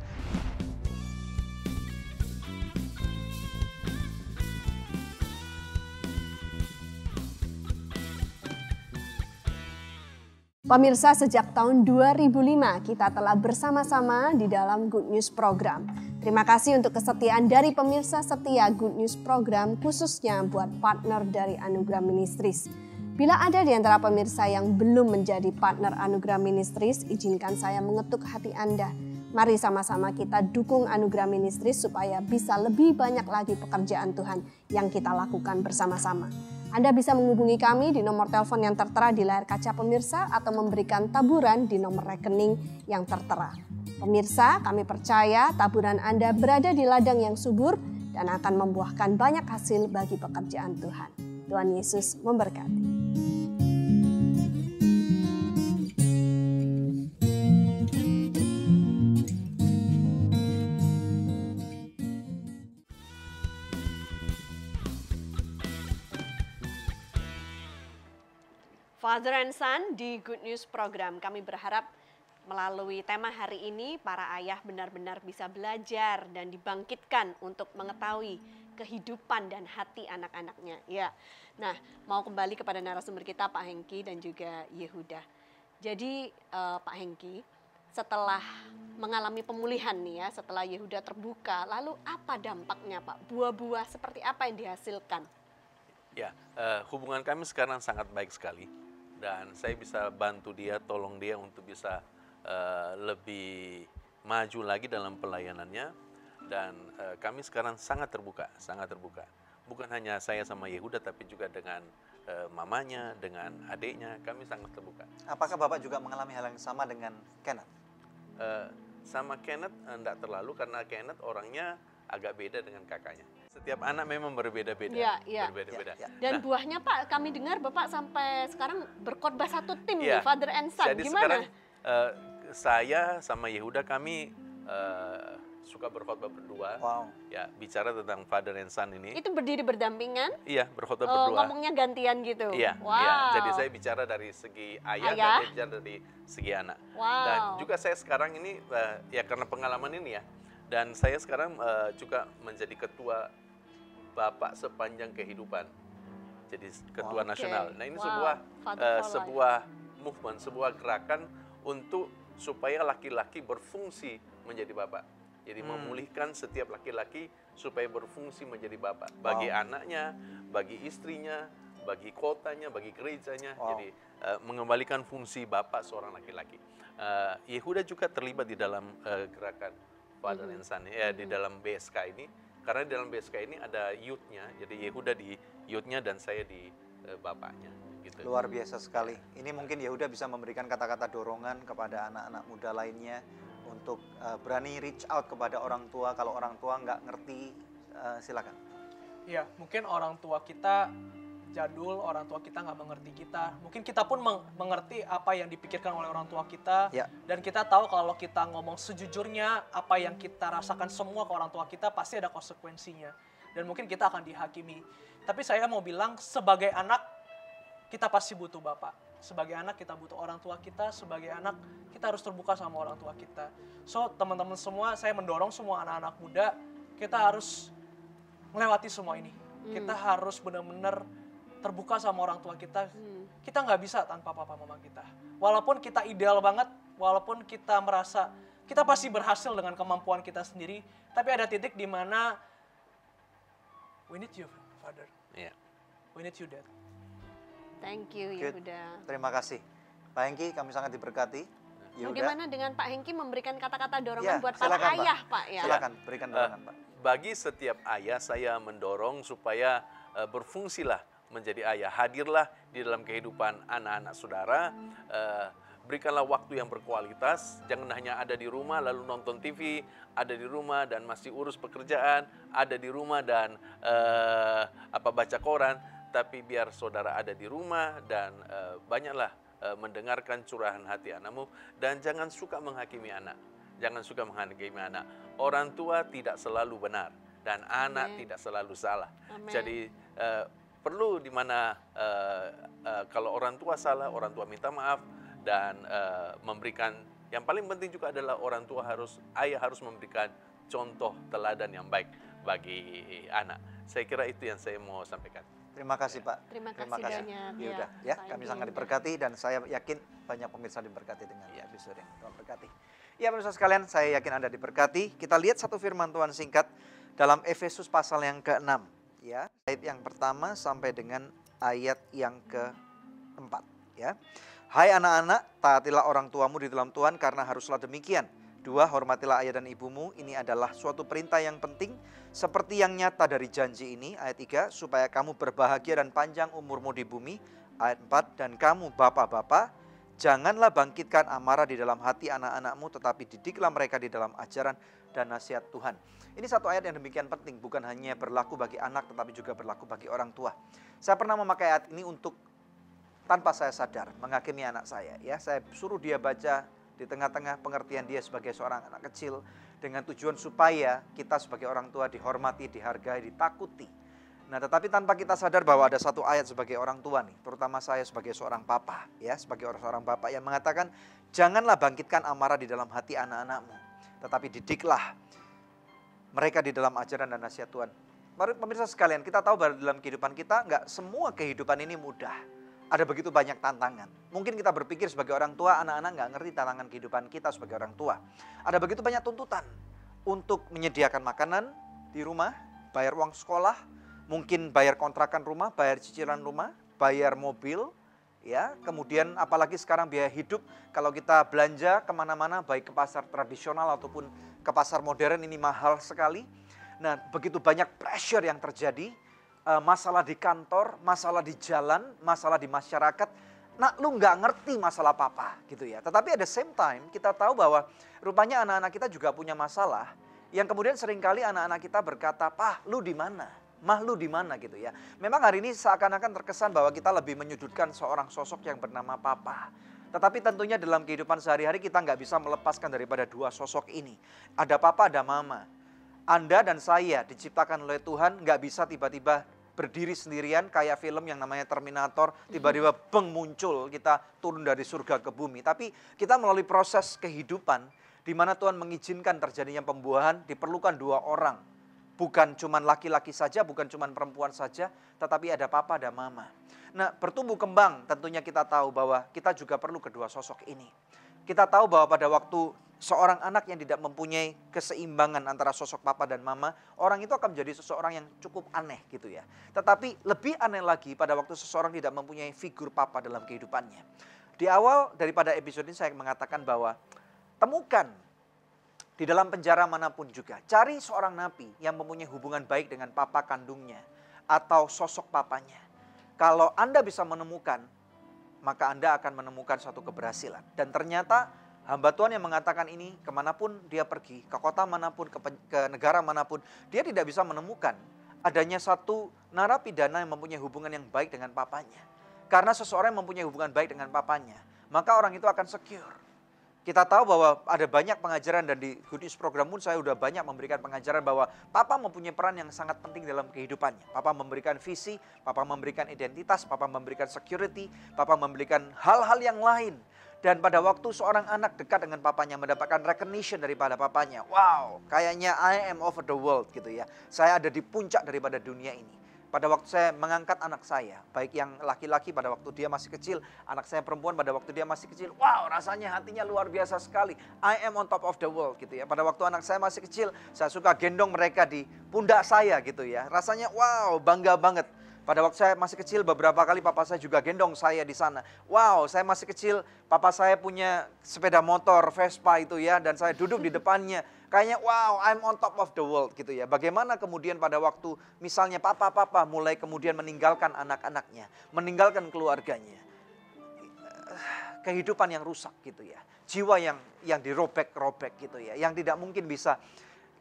Pemirsa, sejak tahun 2005 kita telah bersama-sama di dalam Good News Program. Terima kasih untuk kesetiaan dari pemirsa setia Good News Program, khususnya buat partner dari Anugerah Ministries. Bila ada di antara pemirsa yang belum menjadi partner Anugerah Ministries, izinkan saya mengetuk hati Anda. Mari sama-sama kita dukung Anugerah Ministries supaya bisa lebih banyak lagi pekerjaan Tuhan yang kita lakukan bersama-sama. Anda bisa menghubungi kami di nomor telepon yang tertera di layar kaca pemirsa atau memberikan taburan di nomor rekening yang tertera. Pemirsa, kami percaya taburan Anda berada di ladang yang subur dan akan membuahkan banyak hasil bagi pekerjaan Tuhan. Tuhan Yesus memberkati. Father and Son di Good News Program. Kami berharap melalui tema hari ini para ayah benar-benar bisa belajar dan dibangkitkan untuk mengetahui kehidupan dan hati anak-anaknya. Ya. Nah, mau kembali kepada narasumber kita Pak Hengki dan juga Yehuda. Jadi Pak Hengki, setelah mengalami pemulihan nih ya, setelah Yehuda terbuka, lalu apa dampaknya Pak? Buah-buah seperti apa yang dihasilkan? Ya, hubungan kami sekarang sangat baik sekali. Dan saya bisa bantu dia, tolong dia untuk bisa lebih maju lagi dalam pelayanannya. Dan kami sekarang sangat terbuka, sangat terbuka. Bukan hanya saya sama Yehuda, tapi juga dengan mamanya, dengan adiknya, kami sangat terbuka. Apakah Bapak juga mengalami hal yang sama dengan Kenneth? Sama Kenneth enggak terlalu, karena Kenneth orangnya agak beda dengan kakaknya. Setiap anak memang berbeda-beda. Ya. Berbeda-beda. Dan buahnya Pak, kami dengar Bapak sampai sekarang berkhotbah satu tim nih, Father and Son. Jadi gimana? Sekarang saya sama Yehuda kami suka berkhotbah berdua. Wow. Ya, bicara tentang Father and Son ini. Itu berdiri berdampingan? Iya, berkhotbah berdua. Ngomongnya gantian gitu? Iya, wow. Iya. Jadi saya bicara dari segi ayah, dan dia bicara dari segi anak. Wow. Dan juga saya sekarang ini, ya karena pengalaman ini ya, dan saya sekarang juga menjadi ketua Bapak sepanjang kehidupan. Jadi ketua nasional. Nah, ini sebuah movement, sebuah gerakan untuk supaya laki-laki berfungsi menjadi bapak. Jadi memulihkan setiap laki-laki supaya berfungsi menjadi bapak. Bagi anaknya, bagi istrinya, bagi kotanya, bagi gerejanya. Jadi mengembalikan fungsi bapak seorang laki-laki. Yehuda juga terlibat di dalam gerakan Father and Son, ya, di dalam BSK ini. Karena di dalam BSK ini ada youth-nya, jadi Yehuda di youth-nya dan saya di bapaknya. Gitu. Luar biasa sekali. Ini mungkin Yehuda bisa memberikan kata-kata dorongan kepada anak-anak muda lainnya untuk berani reach out kepada orang tua. Kalau orang tua nggak ngerti, silakan. Ya, mungkin orang tua kita jadul, orang tua kita nggak mengerti kita. Mungkin kita pun mengerti apa yang dipikirkan oleh orang tua kita. Ya. Dan kita tahu kalau kita ngomong sejujurnya, apa yang kita rasakan semua ke orang tua kita pasti ada konsekuensinya. Dan mungkin kita akan dihakimi. Tapi saya mau bilang, sebagai anak, kita pasti butuh bapak. Sebagai anak kita butuh orang tua kita, sebagai anak kita harus terbuka sama orang tua kita. So, teman-teman semua, saya mendorong semua anak-anak muda, kita harus melewati semua ini. Kita harus benar-benar terbuka sama orang tua kita. Kita nggak bisa tanpa papa mama kita. Walaupun kita ideal banget, walaupun kita merasa kita pasti berhasil dengan kemampuan kita sendiri, tapi ada titik di mana we need you, Father. Yeah. We need you, Dad. Thank you, Yehuda. Terima kasih. Pak Hengki, kami sangat diberkati. Yehuda. Bagaimana dengan Pak Hengki memberikan kata-kata Ya, dorongan buat para ayah, Pak? Ya. Silakan, berikan dorongan, Pak. Bagi setiap ayah, saya mendorong supaya berfungsilah menjadi ayah. Hadirlah di dalam kehidupan anak-anak saudara. Berikanlah waktu yang berkualitas. Jangan hanya ada di rumah lalu nonton TV, ada di rumah dan masih urus pekerjaan, ada di rumah dan baca koran. tapi biar saudara ada di rumah dan banyaklah mendengarkan curahan hati anakmu, dan jangan suka menghakimi anak. Jangan suka menghakimi anak. Orang tua tidak selalu benar dan anak tidak selalu salah. Jadi perlu di mana kalau orang tua salah, orang tua minta maaf dan memberikan. Yang paling penting juga adalah ayah harus memberikan contoh teladan yang baik bagi anak. Saya kira itu yang saya mau sampaikan. Terima kasih Pak. Terima kasih banyak. Ya, kami sangat diberkati dan saya yakin banyak pemirsa diberkati dengan episode ini. Tuhan berkati. Ya pemirsa sekalian, saya yakin Anda diberkati. Kita lihat satu firman Tuhan singkat dalam Efesus pasal yang ke-6. Ya, ayat yang pertama sampai dengan ayat yang ke-4. Ya. Hai anak-anak, taatilah orang tuamu di dalam Tuhan karena haruslah demikian. 2, hormatilah ayah dan ibumu. Ini adalah suatu perintah yang penting seperti yang nyata dari janji ini. Ayat 3, supaya kamu berbahagia dan panjang umurmu di bumi. Ayat 4, dan kamu bapak-bapak, janganlah bangkitkan amarah di dalam hati anak-anakmu, tetapi didiklah mereka di dalam ajaran dan nasihat Tuhan. Ini satu ayat yang demikian penting, bukan hanya berlaku bagi anak, tetapi juga berlaku bagi orang tua. Saya pernah memakai ayat ini untuk tanpa saya sadar menghakimi anak saya. Ya, saya suruh dia baca di tengah-tengah pengertian dia sebagai seorang anak kecil dengan tujuan supaya kita sebagai orang tua dihormati, dihargai, ditakuti. Nah, tetapi tanpa kita sadar bahwa ada satu ayat sebagai orang tua nih, terutama saya sebagai seorang papa, ya, sebagai seorang bapak yang mengatakan, janganlah bangkitkan amarah di dalam hati anak-anakmu, tetapi didiklah mereka di dalam ajaran dan nasihat Tuhan. Pemirsa sekalian, kita tahu bahwa dalam kehidupan kita nggak semua kehidupan ini mudah. Ada begitu banyak tantangan. Mungkin kita berpikir sebagai orang tua, anak-anak nggak ngerti tantangan kehidupan kita sebagai orang tua. Ada begitu banyak tuntutan untuk menyediakan makanan di rumah, bayar uang sekolah, mungkin bayar kontrakan rumah, bayar cicilan rumah, bayar mobil, ya. Kemudian apalagi sekarang biaya hidup, kalau kita belanja kemana-mana, baik ke pasar tradisional ataupun ke pasar modern, ini mahal sekali. Nah, begitu banyak pressure yang terjadi. Masalah di kantor, masalah di jalan, masalah di masyarakat. Nah, lu nggak ngerti masalah papa gitu ya. Tetapi at the same time kita tahu bahwa rupanya anak-anak kita juga punya masalah. Yang kemudian seringkali anak-anak kita berkata, "Pah, lu di mana? Mah, lu di mana?" gitu ya. Memang hari ini seakan-akan terkesan bahwa kita lebih menyudutkan seorang sosok yang bernama papa. Tetapi tentunya dalam kehidupan sehari-hari kita nggak bisa melepaskan daripada dua sosok ini. Ada papa, ada mama. Anda dan saya diciptakan oleh Tuhan, nggak bisa tiba-tiba berdiri sendirian kayak film yang namanya Terminator, tiba-tiba beng muncul, kita turun dari surga ke bumi. Tapi kita melalui proses kehidupan di mana Tuhan mengizinkan terjadinya pembuahan, diperlukan dua orang. Bukan cuma laki-laki saja, bukan cuma perempuan saja, tetapi ada papa, ada mama. Nah, bertumbuh kembang tentunya kita tahu bahwa kita juga perlu kedua sosok ini. Kita tahu bahwa pada waktu seorang anak yang tidak mempunyai keseimbangan antara sosok papa dan mama, orang itu akan menjadi seseorang yang cukup aneh gitu ya. Tetapi lebih aneh lagi pada waktu seseorang tidak mempunyai figur papa dalam kehidupannya. Di awal daripada episode ini saya mengatakan bahwa temukan di dalam penjara manapun juga, cari seorang napi yang mempunyai hubungan baik dengan papa kandungnya atau sosok papanya. Kalau Anda bisa menemukan, maka Anda akan menemukan suatu keberhasilan. Dan ternyata hamba Tuhan yang mengatakan ini, kemanapun dia pergi, ke kota manapun, ke negara manapun, dia tidak bisa menemukan adanya satu narapidana yang mempunyai hubungan yang baik dengan papanya. Karena seseorang yang mempunyai hubungan baik dengan papanya, maka orang itu akan secure. Kita tahu bahwa ada banyak pengajaran dan di Good News Program pun saya sudah banyak memberikan pengajaran bahwa papa mempunyai peran yang sangat penting dalam kehidupannya. Papa memberikan visi, papa memberikan identitas, papa memberikan security, papa memberikan hal-hal yang lain. Dan pada waktu seorang anak dekat dengan papanya mendapatkan recognition daripada papanya. Wow, kayaknya I am over the world gitu ya. Saya ada di puncak daripada dunia ini. Pada waktu saya mengangkat anak saya, baik yang laki-laki pada waktu dia masih kecil, anak saya perempuan pada waktu dia masih kecil, wow rasanya hatinya luar biasa sekali. I am on top of the world gitu ya. Pada waktu anak saya masih kecil, saya suka gendong mereka di pundak saya gitu ya. Rasanya wow bangga banget. Pada waktu saya masih kecil beberapa kali papa saya juga gendong saya di sana. Wow, saya masih kecil, papa saya punya sepeda motor Vespa itu ya, dan saya duduk di depannya. Kayaknya wow, I'm on top of the world gitu ya. Bagaimana kemudian pada waktu misalnya papa mulai kemudian meninggalkan anak-anaknya, meninggalkan keluarganya. Kehidupan yang rusak gitu ya. Jiwa yang dirobek-robek gitu ya, yang tidak mungkin bisa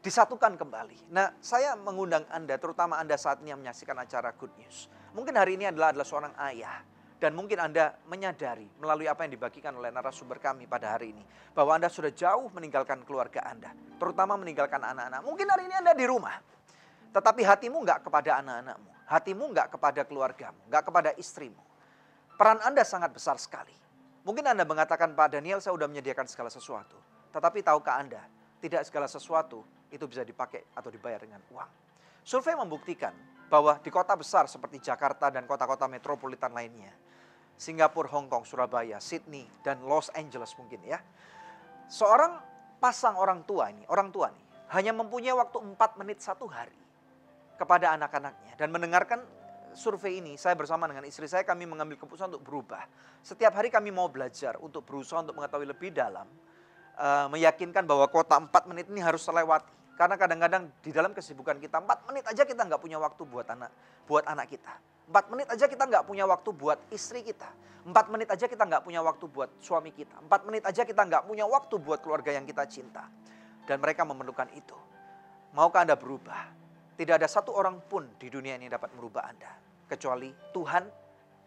disatukan kembali. Nah, saya mengundang Anda, terutama Anda saat ini yang menyaksikan acara Good News. Mungkin hari ini adalah seorang ayah. Dan mungkin Anda menyadari melalui apa yang dibagikan oleh narasumber kami pada hari ini. Bahwa Anda sudah jauh meninggalkan keluarga Anda. Terutama meninggalkan anak-anak. Mungkin hari ini Anda di rumah. Tetapi hatimu nggak kepada anak-anakmu. Hatimu nggak kepada keluargamu. Nggak kepada istrimu. Peran Anda sangat besar sekali. Mungkin Anda mengatakan, Pak Daniel, saya sudah menyediakan segala sesuatu. Tetapi tahukah Anda, tidak segala sesuatu itu bisa dipakai atau dibayar dengan uang. Survei membuktikan bahwa di kota besar seperti Jakarta dan kota-kota metropolitan lainnya, Singapura, Hong Kong, Surabaya, Sydney, dan Los Angeles mungkin ya. Seorang pasang orang tua nih, hanya mempunyai waktu 4 menit 1 hari kepada anak-anaknya. Dan mendengarkan survei ini, saya bersama dengan istri saya, kami mengambil keputusan untuk berubah. Setiap hari kami mau belajar untuk berusaha untuk mengetahui lebih dalam, meyakinkan bahwa kuota 4 menit ini harus terlewati. Karena kadang-kadang di dalam kesibukan kita, 4 menit aja kita nggak punya waktu buat anak kita. 4 menit aja kita nggak punya waktu buat istri kita. 4 menit aja kita nggak punya waktu buat suami kita. 4 menit aja kita nggak punya waktu buat keluarga yang kita cinta. Dan mereka memerlukan itu. Maukah Anda berubah? Tidak ada satu orang pun di dunia ini dapat merubah Anda. Kecuali Tuhan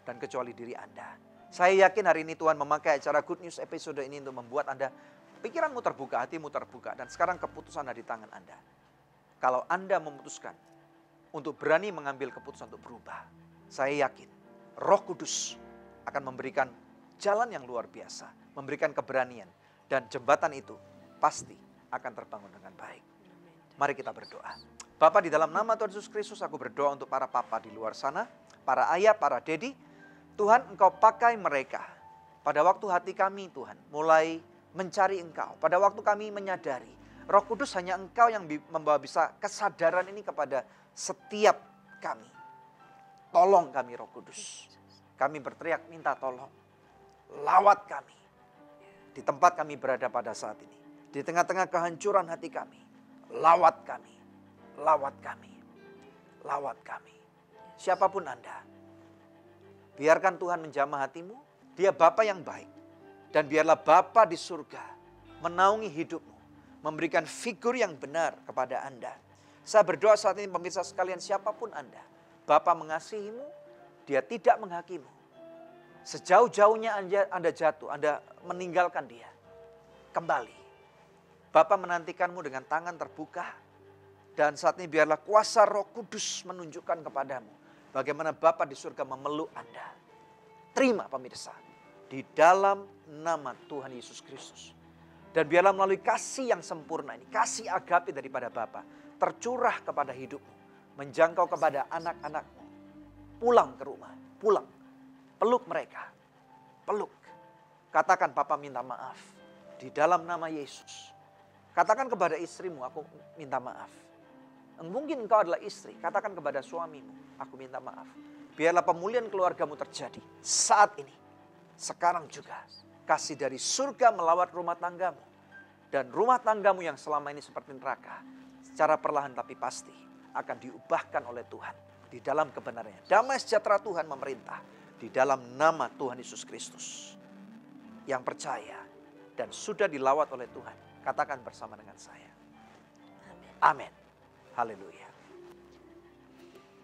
dan kecuali diri Anda. Saya yakin hari ini Tuhan memakai acara Good News episode ini untuk membuat Anda, pikiranmu terbuka, hatimu terbuka. Dan sekarang keputusan ada di tangan Anda. Kalau Anda memutuskan untuk berani mengambil keputusan untuk berubah, saya yakin Roh Kudus akan memberikan jalan yang luar biasa, memberikan keberanian, dan jembatan itu pasti akan terbangun dengan baik. Mari kita berdoa. Bapa, di dalam nama Tuhan Yesus Kristus aku berdoa untuk para papa di luar sana, para ayah, para dedi. Tuhan, Engkau pakai mereka pada waktu hati kami, Tuhan, mulai mencari Engkau. Pada waktu kami menyadari Roh Kudus hanya Engkau yang membawa bisa kesadaran ini kepada setiap kami. Tolong kami Roh Kudus. Kami berteriak minta tolong. Lawat kami. Di tempat kami berada pada saat ini. Di tengah-tengah kehancuran hati kami. Lawat kami. Lawat kami. Lawat kami. Siapapun Anda. Biarkan Tuhan menjamah hatimu. Dia Bapa yang baik. Dan biarlah Bapa di surga menaungi hidupmu. Memberikan figur yang benar kepada Anda. Saya berdoa saat ini pemirsa sekalian, siapapun Anda. Bapa mengasihimu, Dia tidak menghakimu. Sejauh-jauhnya Anda jatuh, Anda meninggalkan Dia. Kembali. Bapa menantikanmu dengan tangan terbuka. Dan saat ini biarlah kuasa Roh Kudus menunjukkan kepadamu bagaimana Bapa di surga memeluk Anda. Terima pemirsa. Di dalam nama Tuhan Yesus Kristus. Dan biarlah melalui kasih yang sempurna ini, kasih agape daripada Bapa, tercurah kepada hidupmu. Menjangkau kepada anak-anakmu. Pulang ke rumah, pulang. Peluk mereka, peluk. Katakan, Papa minta maaf. Di dalam nama Yesus. Katakan kepada istrimu, aku minta maaf. Mungkin engkau adalah istri, katakan kepada suamimu, aku minta maaf. Biarlah pemulihan keluargamu terjadi saat ini. Sekarang juga. Kasih dari surga melawat rumah tanggamu. Dan rumah tanggamu yang selama ini seperti neraka. Secara perlahan tapi pasti akan diubahkan oleh Tuhan. Di dalam kebenarannya. Damai sejahtera Tuhan memerintah. Di dalam nama Tuhan Yesus Kristus. Yang percaya dan sudah dilawat oleh Tuhan. Katakan bersama dengan saya. Amin. Haleluya.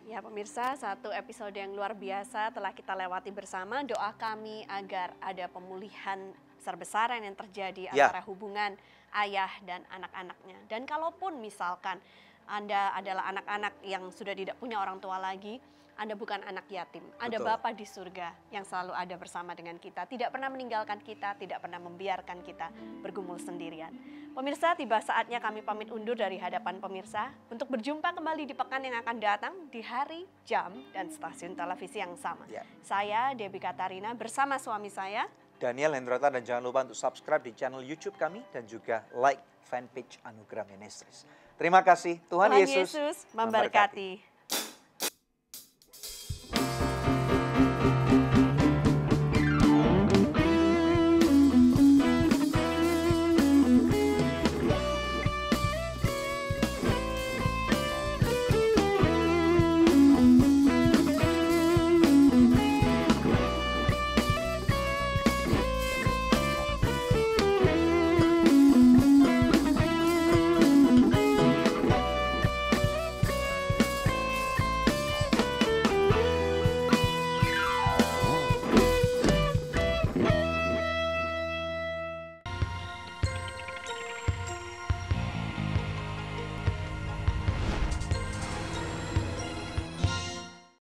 Ya pemirsa, satu episode yang luar biasa telah kita lewati bersama. Doa kami agar ada pemulihan besar-besaran yang terjadi antara hubungan ayah dan anak-anaknya. Dan kalaupun misalkan Anda adalah anak-anak yang sudah tidak punya orang tua lagi, Anda bukan anak yatim. Ada Bapa di surga yang selalu ada bersama dengan kita. Tidak pernah meninggalkan kita, tidak pernah membiarkan kita bergumul sendirian. Pemirsa, tiba saatnya kami pamit undur dari hadapan pemirsa untuk berjumpa kembali di pekan yang akan datang di hari, jam, dan stasiun televisi yang sama. Saya Debbie Katarina bersama suami saya Daniel Hendrota, dan jangan lupa untuk subscribe di channel YouTube kami dan juga like fanpage Anugerah Ministries. Terima kasih. Tuhan Yesus memberkati.